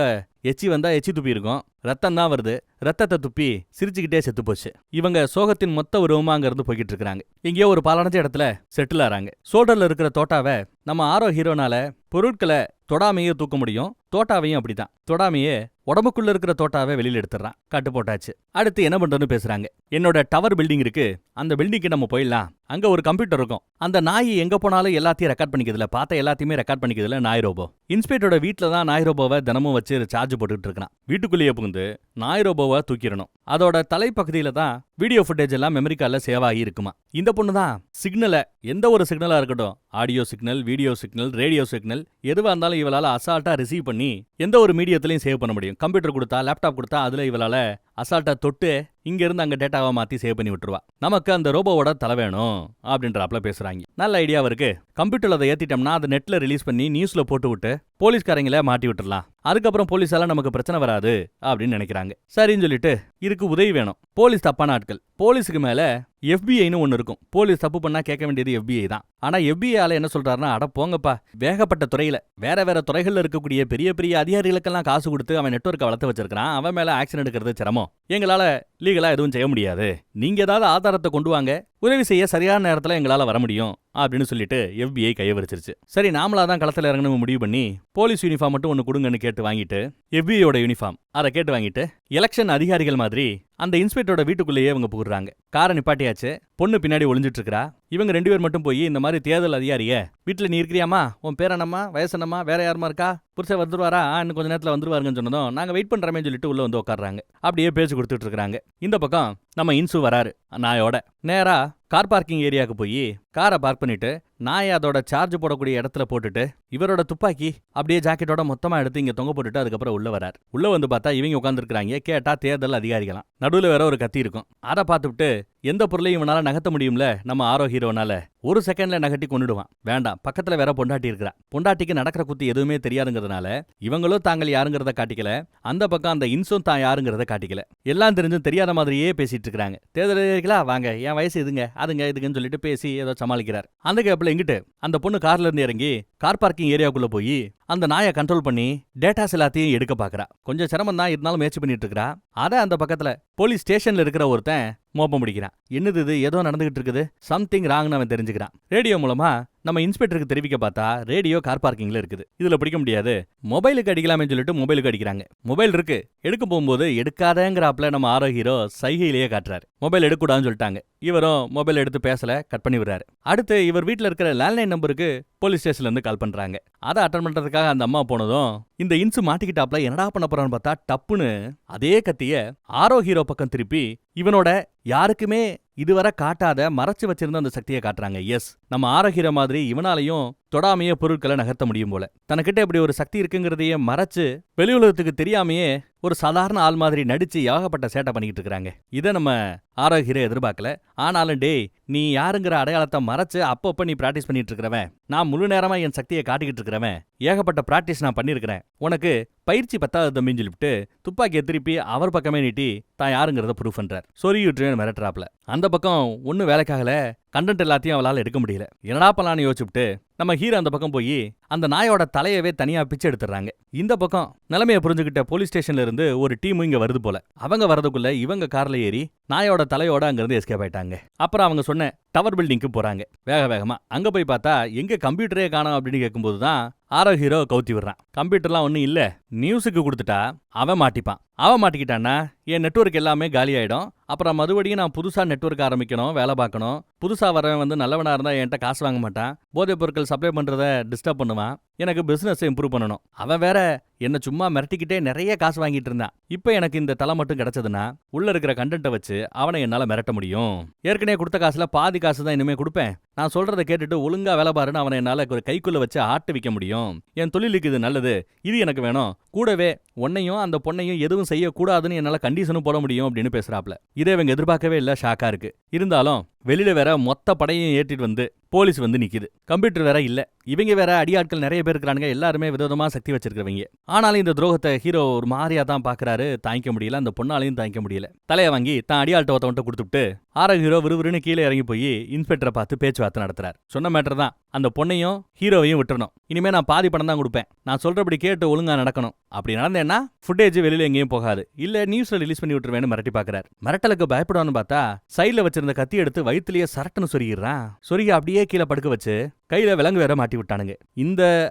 Speaker 1: எச்சி வந்தா எச்சி துப்பி இருக்கும், ரத்தம் தான் வருது. ரத்தத்தை துப்பி சிரிச்சுக்கிட்டே செத்து போச்சு. இவங்க சோகத்தின் மொத்த உருவமா அங்க இருந்து போய்கிட்டு இருக்காங்க. எங்கேயோ ஒரு பாலடைஞ்ச இடத்துல செட்டில் ஆறாங்க. ஷோல்டர்ல இருக்கிற தோட்டாவை நம்ம ஆரோ ஹீரோனால பொருட்களை தொடாமையே தூக்க முடியும். தோட்டாவையும் அப்படித்தான். தொடாமையே உடம்புக்குள்ள இருக்கிற தோட்டாவை வெளியில எடுத்துறான். கட்டு போட்டாச்சு. அடுத்து என்ன பண்றதுன்னு பேசுறாங்க. என்னோட டவர் பில்டிங் இருக்கு, அந்த பில்டிங்க்கு நம்ம போயிடலாம். அங்க ஒரு கம்ப்யூட்டர் இருக்கும். அந்த நாய் எங்க போனாலும் எல்லாத்தையும் ரெக்கார்ட் பண்ணிக்கிறதுல, பார்த்த எல்லாத்தையுமே ரெக்கார்ட் பண்ணிக்கிறதுல நாய் ரோபோ. இன்ஸ்பெக்டரோட வீட்டுல தான் நாய் ரோபோவை தினமும் வச்சு சார்ஜ் போட்டுக்கிட்டு இருக்கான். வீட்டுக்குள்ளேயே புகுந்து நாய் ரோபோவை தூக்கிடணும். அதோட தலைப்பகுதியில தான் வீடியோ ஃபுட்டேஜ் எல்லாம் மெமரி கார்டுல சேவ் ஆகி இருக்குமா. இந்த பொண்ணு தான் சிக்னலை, எந்த ஒரு சிக்னலா இருக்கட்டும், audio signal, video signal, radio signal, எதுவா இருந்தாலும் இவளால அசால்ட்டா ரிசீவ் பண்ணி எந்த ஒரு மீடியத்திலையும் சேவ் பண்ண முடியும். கம்ப்யூட்டர் கொடுத்தா, லேப்டாப் கொடுத்தா அதுல இவளால அசால்ட்டா தொட்டு இங்க இருந்து அங்க டேட்டாவை மாத்தி சேவ் பண்ணி விட்டுருவா. நமக்கு அந்த ரோபோவோட தலை வேணும் அப்படின்றாப்ல பேசுறாங்க. நல்ல ஐடியாவா இருக்கு. கம்ப்யூட்டர்ல அதை ஏத்திட்டோம்னா அதை நெட்ல ரிலீஸ் பண்ணி நியூஸ்ல போட்டு விட்டு போலீஸ்காரங்கள மாட்டி விட்டுறலாம். அதுக்கப்புறம் போலீஸால நமக்கு பிரச்சனை வராது அப்படின்னு நினைக்கிறாங்க. சரின்னு சொல்லிட்டு இதுக்கு உதவி வேணும். போலீஸ் தப்பான ஆட்கள். போலீஸுக்கு மேல FBI-ன்னு ஒன்னு இருக்கும். போலீஸ் தப்பு பண்ணா கேட்க வேண்டியது FBI தான். ஆனா FBI ஆள என்ன சொல்றாருன்னா, அட போங்கப்பா, வேகப்பட்ட துறையில வேற துறைகள்ல இருக்கக்கூடிய பெரிய பெரிய அதிகாரிகளுக்கெல்லாம் காசு கொடுத்து அவன் நெட்வொர்க்கை வளர்த்து வச்சிருக்கான், அவன் மேல ஆக்ஷன் எடுக்கிறது சிரமம், எங்களால லீகலா எதுவும் செய்ய முடியாது, நீங்க ஏதாவது ஆதாரத்தை கொண்டு வாங்க, உதவி செய்ய சரியான நேரத்துல எங்களால வர முடியும் அப்படின்னு சொல்லிட்டு FBI கைய விரிச்சிருச்சு. சரி, நாமளா தான் களத்துல இறங்கணும் முடிவு பண்ணி போலீஸ் யூனிஃபார்ம் மட்டும் ஒன்னு கொடுங்கன்னு கேட்டு வாங்கிட்டு, FBI-யோட யூனிஃபார்ம் அதை கேட்டு வாங்கிட்டு, எலெக்ஷன் அதிகாரிகள் மாதிரி அந்த இன்ஸ்பெக்டரோட வீட்டுக்குள்ளேயே இவங்க புகுறாங்க. காரை நிப்பாட்டியாச்சு, பொண்ணு பின்னாடி ஒளிஞ்சிட்டு இருக்கா. இவங்க 2 பேர் மட்டும் போய் இந்த மாதிரி தேர்தல் அதிகாரிய வீட்டுல நீ இருக்கிறியாமா, உன் பேர் என்னம்மா, வயசு என்னம்மா, வேற யாருமா இருக்கா, புருஷன் வந்துருவாரா, இன்னும் கொஞ்ச நேரத்துல வந்துருவாருங்கன்னு சொன்னதும் நாங்க வெயிட் பண்றமே சொல்லிட்டு உள்ள வந்து உட்காடுறாங்க. அப்படியே பேச்சு கொடுத்துட்டு இருக்காங்க. இந்த பக்கம் நம்ம இன்சு வராரு நாயோட. நேரா கார் பார்க்கிங் ஏரியாவுக்கு போய் காரை பார்க் பண்ணிட்டு நாயை அதோட சார்ஜ் போடக்கூடிய இடத்துல போட்டுட்டு இவரோட துப்பாக்கி அப்படியே ஜாக்கெட்டோட மொத்தமா எடுத்து இங்க தொங்க போட்டுட்டு அதுக்கப்புறம் உள்ள வரார். உள்ள வந்து பார்த்தா இவங்க உட்காந்துருக்காங்க. கேட்டா தேர்தல் அதிகாரிகளாம். நடுவில் வேற ஒரு கத்தி இருக்கும். அதை பார்த்துட்டு எந்த பொருளையும் இவனால நகர்த்த முடியும்ல நம்ம ஆரோ ஹீரோனால, ஒரு செகண்ட்ல நகட்டி கொண்டுடுவான். வேண்டாம், பக்கத்துல வேற பொண்டாட்டி இருக்கிறா. பொண்டாட்டிக்கு நடக்கிற குத்தி எதுவுமே தெரியாதுங்கிறதுனால இவங்களும் தாங்கள் யாருங்கிறத காட்டிக்கல, அந்த பக்கம் அந்த இன்சும் தான் யாருங்கிறத காட்டிக்கல. எல்லாம் தெரிஞ்சும் தெரியாத மாதிரியே பேசிட்டு இருக்காங்க. தேர்தல் அதிகாரிகளா வாங்க, என் வயசு இதுங்க அதுங்க இதுக்குன்னு சொல்லிட்டு பேசி ஏதோ சமாளிக்கிறார். அந்த கேப்ல இங்கிட்டு அந்த பொண்ணு கார்ல இருந்து இறங்கி கார் பார்க்கிங் ஏரியாவுக்குள்ள போய் அந்த நாயை கண்ட்ரோல் பண்ணி டேட்டாஸ் எல்லாத்தையும் எடுக்க பாக்குறா. கொஞ்சம் சிரமம் தான் இருந்தாலும் முயற்சி பண்ணிட்டு இருக்கா. அத அந்த பக்கத்துல போலீஸ் ஸ்டேஷன்ல இருக்கிற ஒருத்தன் மோப்பம் பிடிக்கிறான். என்னது இது, ஏதோ நடந்துகிட்டு இருக்குது, சம்திங் ராங்னு அவன் தெரிஞ்சுக்கிறான். ரேடியோ மூலமா நம்ம இன்ஸ்பெக்டருக்கு தெரிவிக்க பார்த்தா ரேடியோ கார் பார்க்கிங்ல இருக்குது. இதுல பிடிக்க முடியாது, மொபைலுக்கு அடிக்கலாமே சொல்லிட்டு மொபைலுக்கு அடிக்கிறாங்க. மொபைல் இருக்கு, எடுக்க போகும்போது எடுக்காதேங்கிறாப்ல நம்ம ஆரோ ஹீரோ சைகையிலேயே காட்டுறாரு. மொபைல் எடுக்கூடாதுன்னு சொல்லிட்டாங்க. இவரும் மொபைல் எடுத்து பேசல, கட் பண்ணி விடுறாரு. அடுத்து இவர் வீட்டுல இருக்கிற லேண்ட்லைன் நம்பருக்கு போலீஸ் ஸ்டேஷன்ல இருந்து கால் பண்றாங்க. அதை அட்டன் பண்றதுக்காக அந்த அம்மா போனதும் இந்த இன்சு மாட்டிக்கிட்டாப்ல. என்னடா பண்ண போறான்னு பார்த்தா டப்புன்னு அதே கத்திய ஆரோ ஹீரோ பக்கம் திருப்பி இவனோட யாருக்குமே இதுவரை காட்டாத மறைச்சு வச்சிருந்த அந்த சக்தியை காட்டுறாங்க. எஸ், நம்ம ஆரோ ஹீரோ மாதிரி இவனாலையும் தொடாமையே பொருட்களை நகர்த்த முடியும் போல. தனக்கிட்ட இப்படி ஒரு சக்தி இருக்குங்கிறதையே மறைச்சு வெளி உலகத்துக்கு தெரியாமையே ஒரு சாதாரண ஆள் மாதிரி நடிச்சு ஏகப்பட்ட சேட்டை பண்ணிக்கிட்டு இருக்காங்க. இதை நம்ம ஆரோ ஹீரோ எதிர்பார்க்கல. ஆனாலும் டேய், நீ யாருங்கிற அடையாளத்தை மறைச்சு அப்பப்ப நீ பிராக்டிஸ் பண்ணிட்டு இருக்கிறவன், நான் முழு நேரமா என் சக்தியை காட்டிக்கிட்டு இருக்கிறவன், ஏகப்பட்ட பிராக்டிஸ் நான் பண்ணிருக்கிறேன், உனக்கு பயிற்சி பத்தாவது தம்பின்னு சொல்லிவிட்டு துப்பாக்கியை திருப்பி அவர் பக்கமே நீட்டி தான் யாருங்கிறத ப்ரூவ் பண்றார். சொரியுற்றேன்னு மிரட்டுறாப்ல. அந்த பக்கம் ஒன்னும் வேலைக்காகல, கண்டென்ட் எல்லாத்தையும் அவளால் எடுக்க முடியல. என்னடா பண்ணலான்னு யோசிச்சுட்டு நம்ம ஹீரோ அந்த பக்கம் போய் அந்த நாயோட தலையவே தனியா பிச்சை எடுத்துறாங்க. இந்த பக்கம் நிலைமையை புரிஞ்சுக்கிட்ட போலீஸ் ஸ்டேஷன்ல இருந்து ஒரு டீம் இங்க வருது போல. அவங்க வரதுக்குள்ள இவங்க கார்ல ஏறி நாயோட தலையோட அங்கிருந்து எஸ்கேப் ஆயிட்டாங்க. அப்புறம் அவங்க சொன்ன டவர் பில்டிங்க்கு போறாங்க வேகமா. அங்க போய் பார்த்தா எங்க கம்ப்யூட்டரே காணோம் அப்படின்னு கேட்கும்போது தான் ஆரோ ஹீரோ கவுத்தி விடுறான். கம்ப்யூட்டர்லாம் ஒன்னும் இல்ல, நியூஸுக்கு கொடுத்துட்டா அவன் மாட்டிப்பான். அவன் மாட்டிக்கிட்டான்னா என் நெட்வொர்க் எல்லாமே காலி ஆயிடும். அப்புறம் மறுபடியும் நான் புதுசா நெட்வொர்க் ஆரம்பிக்கணும், வேலை பார்க்கணும். புதுசா வரவன் வந்து நல்லவனா இருந்தா என்கிட்ட காசு வாங்க மாட்டான், போதைப் பொருட்கள் சப்ளை பண்றத டிஸ்டர்ப் பண்ணுவான், எனக்கு பிசினஸ் இம்ப்ரூவ் பண்ணணும். அவன் வேற என்ன சும்மா மிரட்டிக்கிட்டே நிறைய காசு வாங்கிட்டு இருந்தான். இப்ப எனக்கு இந்த தலை மட்டும் கிடைச்சதுன்னா உள்ள இருக்கிற கண்டென்ட்டை வச்சு அவனை என்னால மிரட்ட முடியும். ஏற்கனவே கொடுத்த காசுல பாதி காசு தான் இனிமே கொடுப்பேன். நான் சொல்றதை கேட்டுட்டு ஒழுங்கா வேலை பாருன்னு அவனை என்னால ஒரு கைக்குள்ள வச்சு ஆட்டு வைக்க முடியும். என் தொழிலுக்கு இது நல்லது, இது எனக்கு வேணும். கூடவே உன்னையும் அந்த பொண்ணையும் எதுவும் செய்யக்கூடாதுன்னு என்னால கண்டிஷனும் போட முடியும் அப்படின்னு பேசுறாப்ல. இதை இவங்க எதிர்பார்க்கவே இல்ல, ஷாக்கா இருக்கு. இருந்தாலும் வெளியில வேற மொத்த படையும் ஏற்றிட்டு வந்து போலீஸ் வந்து நிக்குது. கம்ப்யூட்டர் வேற இல்ல, இவங்க வேற அடியாட்கள் நிறைய பேர் இருக்கிறாங்க, எல்லாருமே விதவிதமா சக்தி வச்சிருக்கிறவங்க. ஆனாலும் இந்த துரோகத்தை ஹீரோ ஒரு மாதிரியா தான் பாக்குறாரு. தாங்கிக்க முடியல, அந்த பொண்ணாலையும் தாங்கிக்க முடியல. தலையை வாங்கி தான் அடியாள்கிட்ட ஒருத்தவன்ட்ட கொடுத்துட்டு ஆரோ ஹீரோ விறுவிறுன்னு கீழே இறங்கி போய் இன்ஸ்பெக்டரை பார்த்து பேச்சுவார்த்தை நடத்துறாரு. சொன்ன மேட்டர் தான், அந்த பொண்ணையும் ஹீரோவையும் விட்டுறணும். இனிமே நான் பாதி பணம் தான் கொடுப்பேன், நான் சொல்றபடி கேட்டு ஒழுங்கா நடக்கணும். அப்படி நடந்தேன்னா ஃபுட்டேஜ் வெளியில எங்கேயும் போகாது, இல்ல நியூஸ்ல ரிலீஸ் பண்ணி விட்டுருவேன்னு மிரட்டி பாக்குறாரு. மிரட்டலுக்கு பயப்படுவான்னு பார்த்தா சைட்ல வச்சிருந்த கத்தி எடுத்து வயிற்றுலயே சரட்டுன்னு சொருகிறான். சொருகி அப்படியே கீழே படுக்க வச்சு கையில விலங்கு வேற மாட்டி விட்டானுங்க. இந்த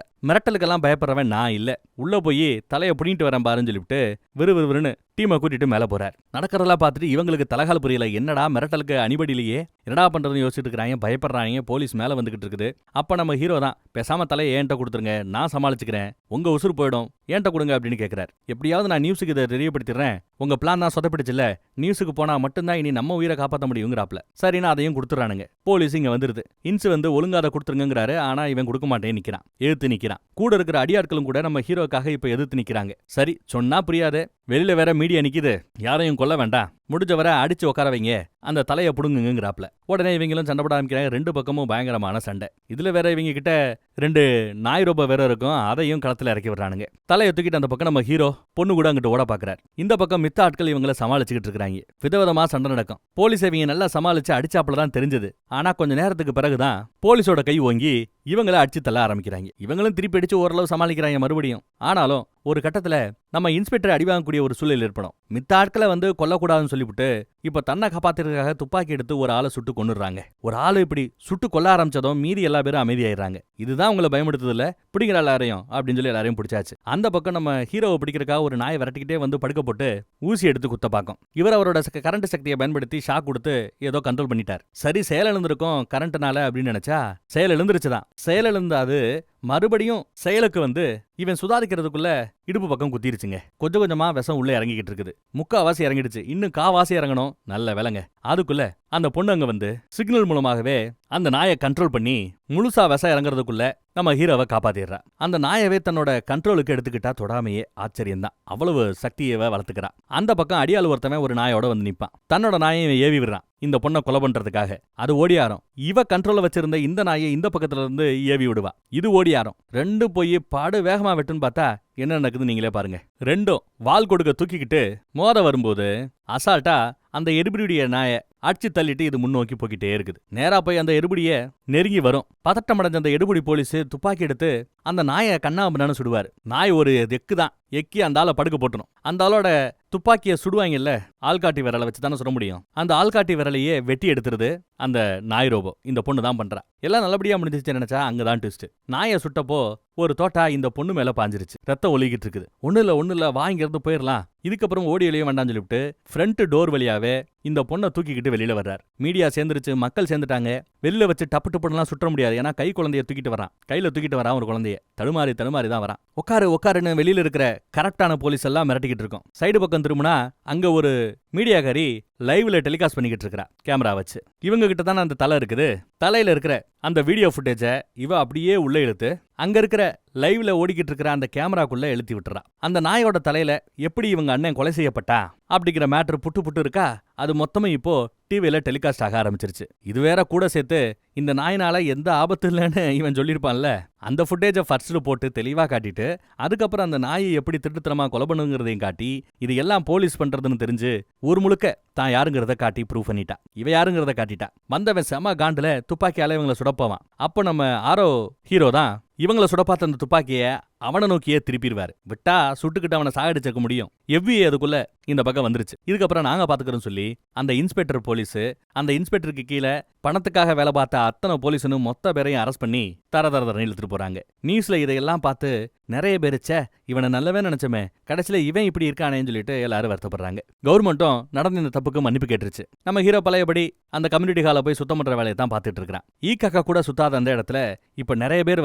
Speaker 1: மிரட்டலுக்கெல்லாம் பயப்படுறவன் நான் இல்ல, உள்ள போய் தலையை புடிங்கிட்டு வரேன் பாருன்னு சொல்லிவிட்டு விறுவிறுன்னு டீமை கூட்டிட்டு மேல போறார். நடக்கிறதெல்லாம் பார்த்துட்டு இவங்களுக்கு தலகால் புரியல. என்னடா மிரட்டலுக்கு அணிபடியிலேயே என்னடா பண்றதுன்னு யோசிச்சுட்டு இருக்கிறாங்க, பயப்படுறாங்க. போலீஸ் மேல வந்துகிட்டு இருக்குது. அப்ப நம்ம ஹீரோ தான் பேசாம தலையை ஏன்ட்ட கொடுத்துருங்க, நான் சமாளிச்சுக்கிறேன், உங்க உசுறு போயிடும், ஏன்ட்ட கொடுங்க அப்படின்னு கேட்கிறார். எப்படியாவது நான் நியூஸுக்கு இதை தெரியப்படுத்திடுறேன், உங்க பிளான் தான் சொதப்பிடுச்சுல, நியூஸுக்கு போனா மட்டும்தான் இனி நம்ம உயிரை காப்பாற்ற முடியுங்கிறாப்ல. சரின்னா அதையும் கொடுத்துறானுங்க. போலீஸ் இங்க வந்துருது. இன்சு வந்து ஒழுங்காத கொடுத்துருங்கிறாரு. ஆனா இவன் கொடுக்க மாட்டேன்னு நிக்கிறான், எதிர்த்து நிக்கிறான். கூட இருக்கிற அடியாட்களும் கூட நம்ம ஹீரோக்காக இப்ப எதிர்த்து நிக்கிறாங்க. சரி சொன்னா புரியாது, வெளியில வேற மீடியா நிக்குது, யாரையும் கொல்ல வேண்டாம், முடிஞ்சவரை அடிச்சு உட்கார வைங்க, அந்த தலையை புடுங்குங்கிறாப்ல. உடனே இவங்களும் சண்டை போட ஆரம்பிக்கிறாங்க. 2 பக்கமும் பயங்கரமான சண்டை. இதுல வேற இவங்க கிட்ட 2 நாய் ரோபோ வேற இருக்கும், அதையும் களத்துல இறக்கி விடுறானுங்க. தலையை தூக்கிட்டு அந்த பக்கம் நம்ம ஹீரோ பொண்ணு கூட அங்கிட்டு ஓட பாக்குறாரு. இந்த பக்கம் மித்த ஆட்கள் இவங்களை சமாளிச்சுக்கிட்டு இருக்காங்க. விதவிதமா சண்டை நடக்கும். போலீஸ் இவங்க நல்லா சமாளிச்சு அடிச்சாப்புல தான் தெரிஞ்சது. ஆனா கொஞ்ச நேரத்துக்கு பிறகுதான் போலீஸோட கை ஓங்கி இவங்களை அடிச்சு தள்ள ஆரம்பிக்கிறாங்க. இவங்களும் திருப்பி அடிச்சு ஓரளவு சமாளிக்கிறாங்க மறுபடியும். ஆனாலும் ஒரு கட்டத்துல நம்ம இன்ஸ்பெக்டர் அடி வாங்கக்கூடிய ஒரு சூழல் ஏற்படும். மித்த ஆட்களை கொல்லக்கூடாதுன்னு சொல்லிவிட்டு இப்ப தன்னை காப்பாத்துறதுக்காக துப்பாக்கி எடுத்து ஒரு ஆளை சுட்டு கொன்னுடுறாங்க. ஒரு ஆளு இப்படி சுட்டு கொல்ல ஆரம்பிச்சதும் மீதி எல்லா பேரும் அமைதியாயிடுறாங்க. இதுதான் உங்களை பயமுடுத்ததில்ல, பிடிக்கிற எல்லாரையும் அப்படின்னு சொல்லி எல்லாரையும் பிடிச்சாச்சு. அந்த பக்கம் நம்ம ஹீரோவை பிடிக்கிறதுக்காக ஒரு நாயை விரட்டிக்கிட்டே படுக்க போட்டு ஊசி எடுத்து குத்த பார்க்கும். இவர் அவரோட கரண்ட் சக்தியை பயன்படுத்தி ஷாக் கொடுத்து ஏதோ கண்ட்ரோல் பண்ணிட்டார். சரி, செயல் எழுந்திருக்கும் கரண்ட்னால அப்படின்னு நினைச்சா செயல் எழுந்திருச்சுதான். செயல் எழுந்த அது மறுபடியும் செயலுக்கு இவன் சுதாரிக்கிறதுக்குள்ள இடுப்பு பக்கம் குத்திருச்சுங்க. கொஞ்சம் கொஞ்சமா விஷம் உள்ள இறங்கிக்கிட்டு இருக்குது. முக்காவாசி இறங்கிடுச்சு, இன்னும் காவாசி இறங்கணும். நல்ல வேலைங்க. அதுக்குள்ள அந்த பொண்ணு அங்க சிக்னல் மூலமாகவே அந்த நாயை கண்ட்ரோல் பண்ணி முழுசா விஷம் இறங்குறதுக்குள்ள நம்ம ஹீரோவை காப்பாத்திடுறா. அந்த நாயவே தன்னோட கண்ட்ரோலுக்கு எடுத்துக்கிட்டா தொடாமையே ஆச்சரியம்தான். அவ்வளவு சக்தியவை வளர்த்துக்கிறா. அந்த பக்கம் அடியாள் ஒருத்தவன் ஒரு நாயோட நிப்பான். தன்னோட நாயை ஏவி விடுறான் இந்த பொண்ணை கொலை பண்றதுக்காக. அது ஓடியாரும். இவ கண்ட்ரோல வச்சிருந்த இந்த நாயை இந்த பக்கத்துல இருந்து ஏவி விடுவா. இது ஓடியாரும். ரெண்டும் போய் பாடு வேகமா வெட்டுன்னு பார்த்தா என்ன நடக்குது நீங்களே பாருங்க. ரெண்டும் வால் கொடுக்க தூக்கிக்கிட்டு மோத வரும்போது அசால்ட்டா அந்த எரிபடியுடைய நாயை அடிச்சு தள்ளிட்டு இது முன்னோக்கி போய்கிட்டே இருக்குது. நேரா போய் அந்த எரிபடிய நெருங்கி வரும். பதட்டம் அடைஞ்ச அந்த எடுபடி போலீஸ் துப்பாக்கி எடுத்து அந்த நாயை கண்ணாமண்ணான்னு சுடுவாரு. நாய் ஒரு எக்குதான், எக்கி அந்த ஆளை படுக்க போட்டணும். அந்த ஆளோட துப்பாக்கியை சுடுவாங்கல்ல, ஆள்காட்டி விரலை வச்சு தானே சுட முடியும். அந்த ஆள்காட்டி விரலையே வெட்டி எடுத்துருது அந்த நாய் ரோபோ. இந்த பொண்ணு தான் பண்றா. எல்லாம் நல்லபடியா முடிஞ்சிச்சு நினைச்சா அங்கதான் ட்விஸ்ட். நாயை சுட்டப்போ ஒரு தோட்டா இந்த பொண்ணு மேல பாஞ்சிருச்சு. ரத்தம் ஒலிக்கிட்டு இருக்குது. ஒண்ணு இல்ல வாங்கிருந்து போயிடலாம், இதுக்கப்புறம் ஓடி வெளியே வேண்டாம்னு சொல்லிவிட்டு ஃப்ரண்ட் டோர் வழியாவே இந்த பொண்ணை தூக்கிக்கிட்டு வெளியில வர்றார். மீடியா சேர்ந்துருச்சு, மக்கள் சேர்ந்துட்டாங்க. வெளியில வச்சு டப்பு டப்புலாம் சுற்ற முடியாது. ஏன்னா கை குழந்தைய தூக்கிட்டு வரான். கையில தூக்கிட்டு வரான் ஒரு குழந்தைய. தடுமாறி தான் வரான். உட்காருன்னு வெளியில இருக்கிற கரெக்டான போலீஸ் எல்லாம் மிரட்டிக்கிட்டு இருக்கும். சைடு பக்கம் திரும்பினா அங்க ஒரு மீடியாக்காரி லைவ்ல டெலிகாஸ்ட் பண்ணிக்கிட்டு இருக்கா கேமரா வச்சு. இவங்க கிட்ட தானே அந்த தலை இருக்குது. தலையில இருக்கிற அந்த வீடியோ ஃபுட்டேஜை இவ அப்படியே உள்ள இழுத்து அங்க இருக்கிற லைவ்ல ஓடிக்கிட்டு இருக்கிற அந்த கேமராக்குள்ள எழுத்தி விட்டுறா. அந்த நாயோட தலையில எப்படி இவங்க அண்ணன் கொலை செய்யப்பட்டா அப்படிங்கிற மேட்ரு புட்டு இருக்கா. அது மொத்தமும் இப்போ டிவியில டெலிகாஸ்ட் ஆக ஆரம்பிச்சிருச்சு. இது வேற கூட சேர்த்து இந்த நாயினால எந்த ஆபத்து இல்லைன்னு இவன் சொல்லியிருப்பான்ல, அந்த ஃபுட்டேஜை ஃபர்ஸ்ட்ல போட்டு தெளிவா காட்டிட்டு அதுக்கப்புறம் அந்த நாயை எப்படி திருட்டுத்தனமா கொலை பண்ணுங்கிறதையும் காட்டி இது எல்லாம் போலீஸ் பண்றதுன்னு தெரிஞ்சு ஊர் முழுக்க தான் யாருங்கிறத காட்டி ப்ரூவ் பண்ணிட்டா. இவ யாருங்கிறத காட்டிட்டா. வந்தவன் செம காண்டுல துப்பாக்கியால இவங்களை சுடப்போவான். அப்போ நம்ம ஆரோ ஹீரோ தான் இவங்களை சுட பார்த்த அந்த துப்பாக்கிய அவனை நோக்கியே திருப்பிடுவாரு. விட்டா சுட்டுக்கிட்டு அவனை சாகடிச்சிருக்க முடியும். எவ்வி அதுக்குள்ள இந்த பக்கம் வந்துருச்சு. இதுக்கப்புறம் நாங்க பாத்துக்கிறோம் சொல்லி அந்த இன்ஸ்பெக்டர் போலீஸ், அந்த இன்ஸ்பெக்டருக்கு கீழே பணத்துக்காக வேலை பார்த்த அத்தனை போலீஸுன்னு மொத்த பேரையும் அரெஸ்ட் பண்ணி தர இழுத்துட்டு போறாங்க. நியூஸ்ல இதையெல்லாம் பார்த்து நிறைய பேர் இவனை நல்லவே நினைச்சமே, கடைசியில இவன் இப்படி இருக்கானேன்னு சொல்லிட்டு எல்லாரும் வருத்தப்படுறாங்க. கவர்மெண்ட்டும் நடந்த இந்த தப்புக்கு மன்னிப்பு கேட்டுருச்சு. நம்ம ஹீரோ பழையபடி அந்த கம்யூனிட்டி ஹால போய் சுத்தம் பண்ற வேலையை தான் பார்த்துட்டு இருக்கிறான். ஈக்காக்கா கூட சுத்தாத அந்த இடத்துல இப்ப நிறைய பேர்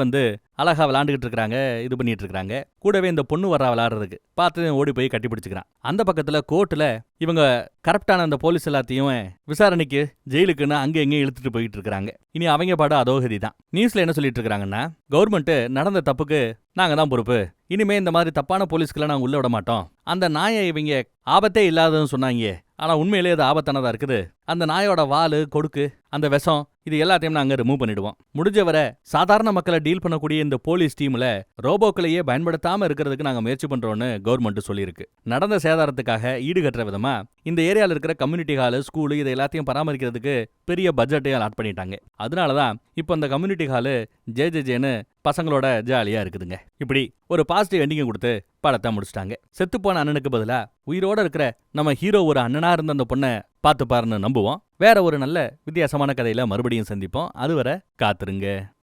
Speaker 1: அழகா விளையாண்டுகிட்டு இருக்காங்க, இது பண்ணிட்டு இருக்காங்க. கூடவே இந்த பொண்ணு வர்றா விளையாடுறதுக்கு பார்த்து ஓடி போய் கட்டி பிடிச்சுக்கிறான். அந்த பக்கத்துல கோர்ட்ல இவங்க கரெக்டான அந்த போலீஸ் எல்லாத்தையும் விசாரணைக்கு ஜெயிலுக்குன்னு அங்க எங்கேயும் இழுத்துட்டு போயிட்டு இருக்காங்க. இனி அவங்க பாடு அதோகதி தான். நியூஸ்ல என்ன சொல்லிட்டு இருக்காங்கன்னா, கவர்மெண்ட் நடந்த தப்புக்கு நாங்க தான் பொறுப்பு, இனிமே இந்த மாதிரி தப்பான போலீஸ்க்கெல்லாம் நாங்க உள்ள விட மாட்டோம். அந்த நாயை இவங்க ஆபத்தே இல்லாததுன்னு சொன்னாங்க, ஆனா உண்மையிலேயே அது ஆபத்தானதா இருக்குது. அந்த நாயோட வாலு, கொடுக்கு, அந்த விஷம் இது எல்லாத்தையும் நாங்க ரிமூவ் பண்ணிடுவோம். முடிஞ்சவரை சாதாரண மக்களை டீல் பண்ணக்கூடிய இந்த போலீஸ் டீம்ல ரோபோக்களையே பயன்படுத்தாம இருக்கிறதுக்கு நாங்க முயற்சி பண்றோம்னு கவர்மெண்ட் சொல்லியிருக்கு. நடந்த சேதாரத்துக்காக ஈடுகட்டுற விதமா இந்த ஏரியால இருக்கிற கம்யூனிட்டி ஹாலு, ஸ்கூலு இது எல்லாத்தையும் பராமரிக்கிறதுக்கு பெரிய பட்ஜெட்டை அலாட் பண்ணிட்டாங்க. அதனாலதான் இப்போ அந்த கம்யூனிட்டி ஹாலு ஜேன்னு பசங்களோட ஜாலியா இருக்குதுங்க. இப்படி ஒரு பாசிட்டிவ் எண்டிங் கொடுத்து படத்தை முடிச்சிட்டாங்க. செத்துப்போன அண்ணனுக்கு பதிலா உயிரோட இருக்கிற நம்ம ஹீரோ ஒரு அண்ணனா இருந்த அந்த பொண்ணை பார்த்து பாருன்னு நம்புவோம். வேற ஒரு நல்ல வித்தியாசமான கதையில மறுபடியும் சந்திப்போம். அதுவரை காத்துருங்க.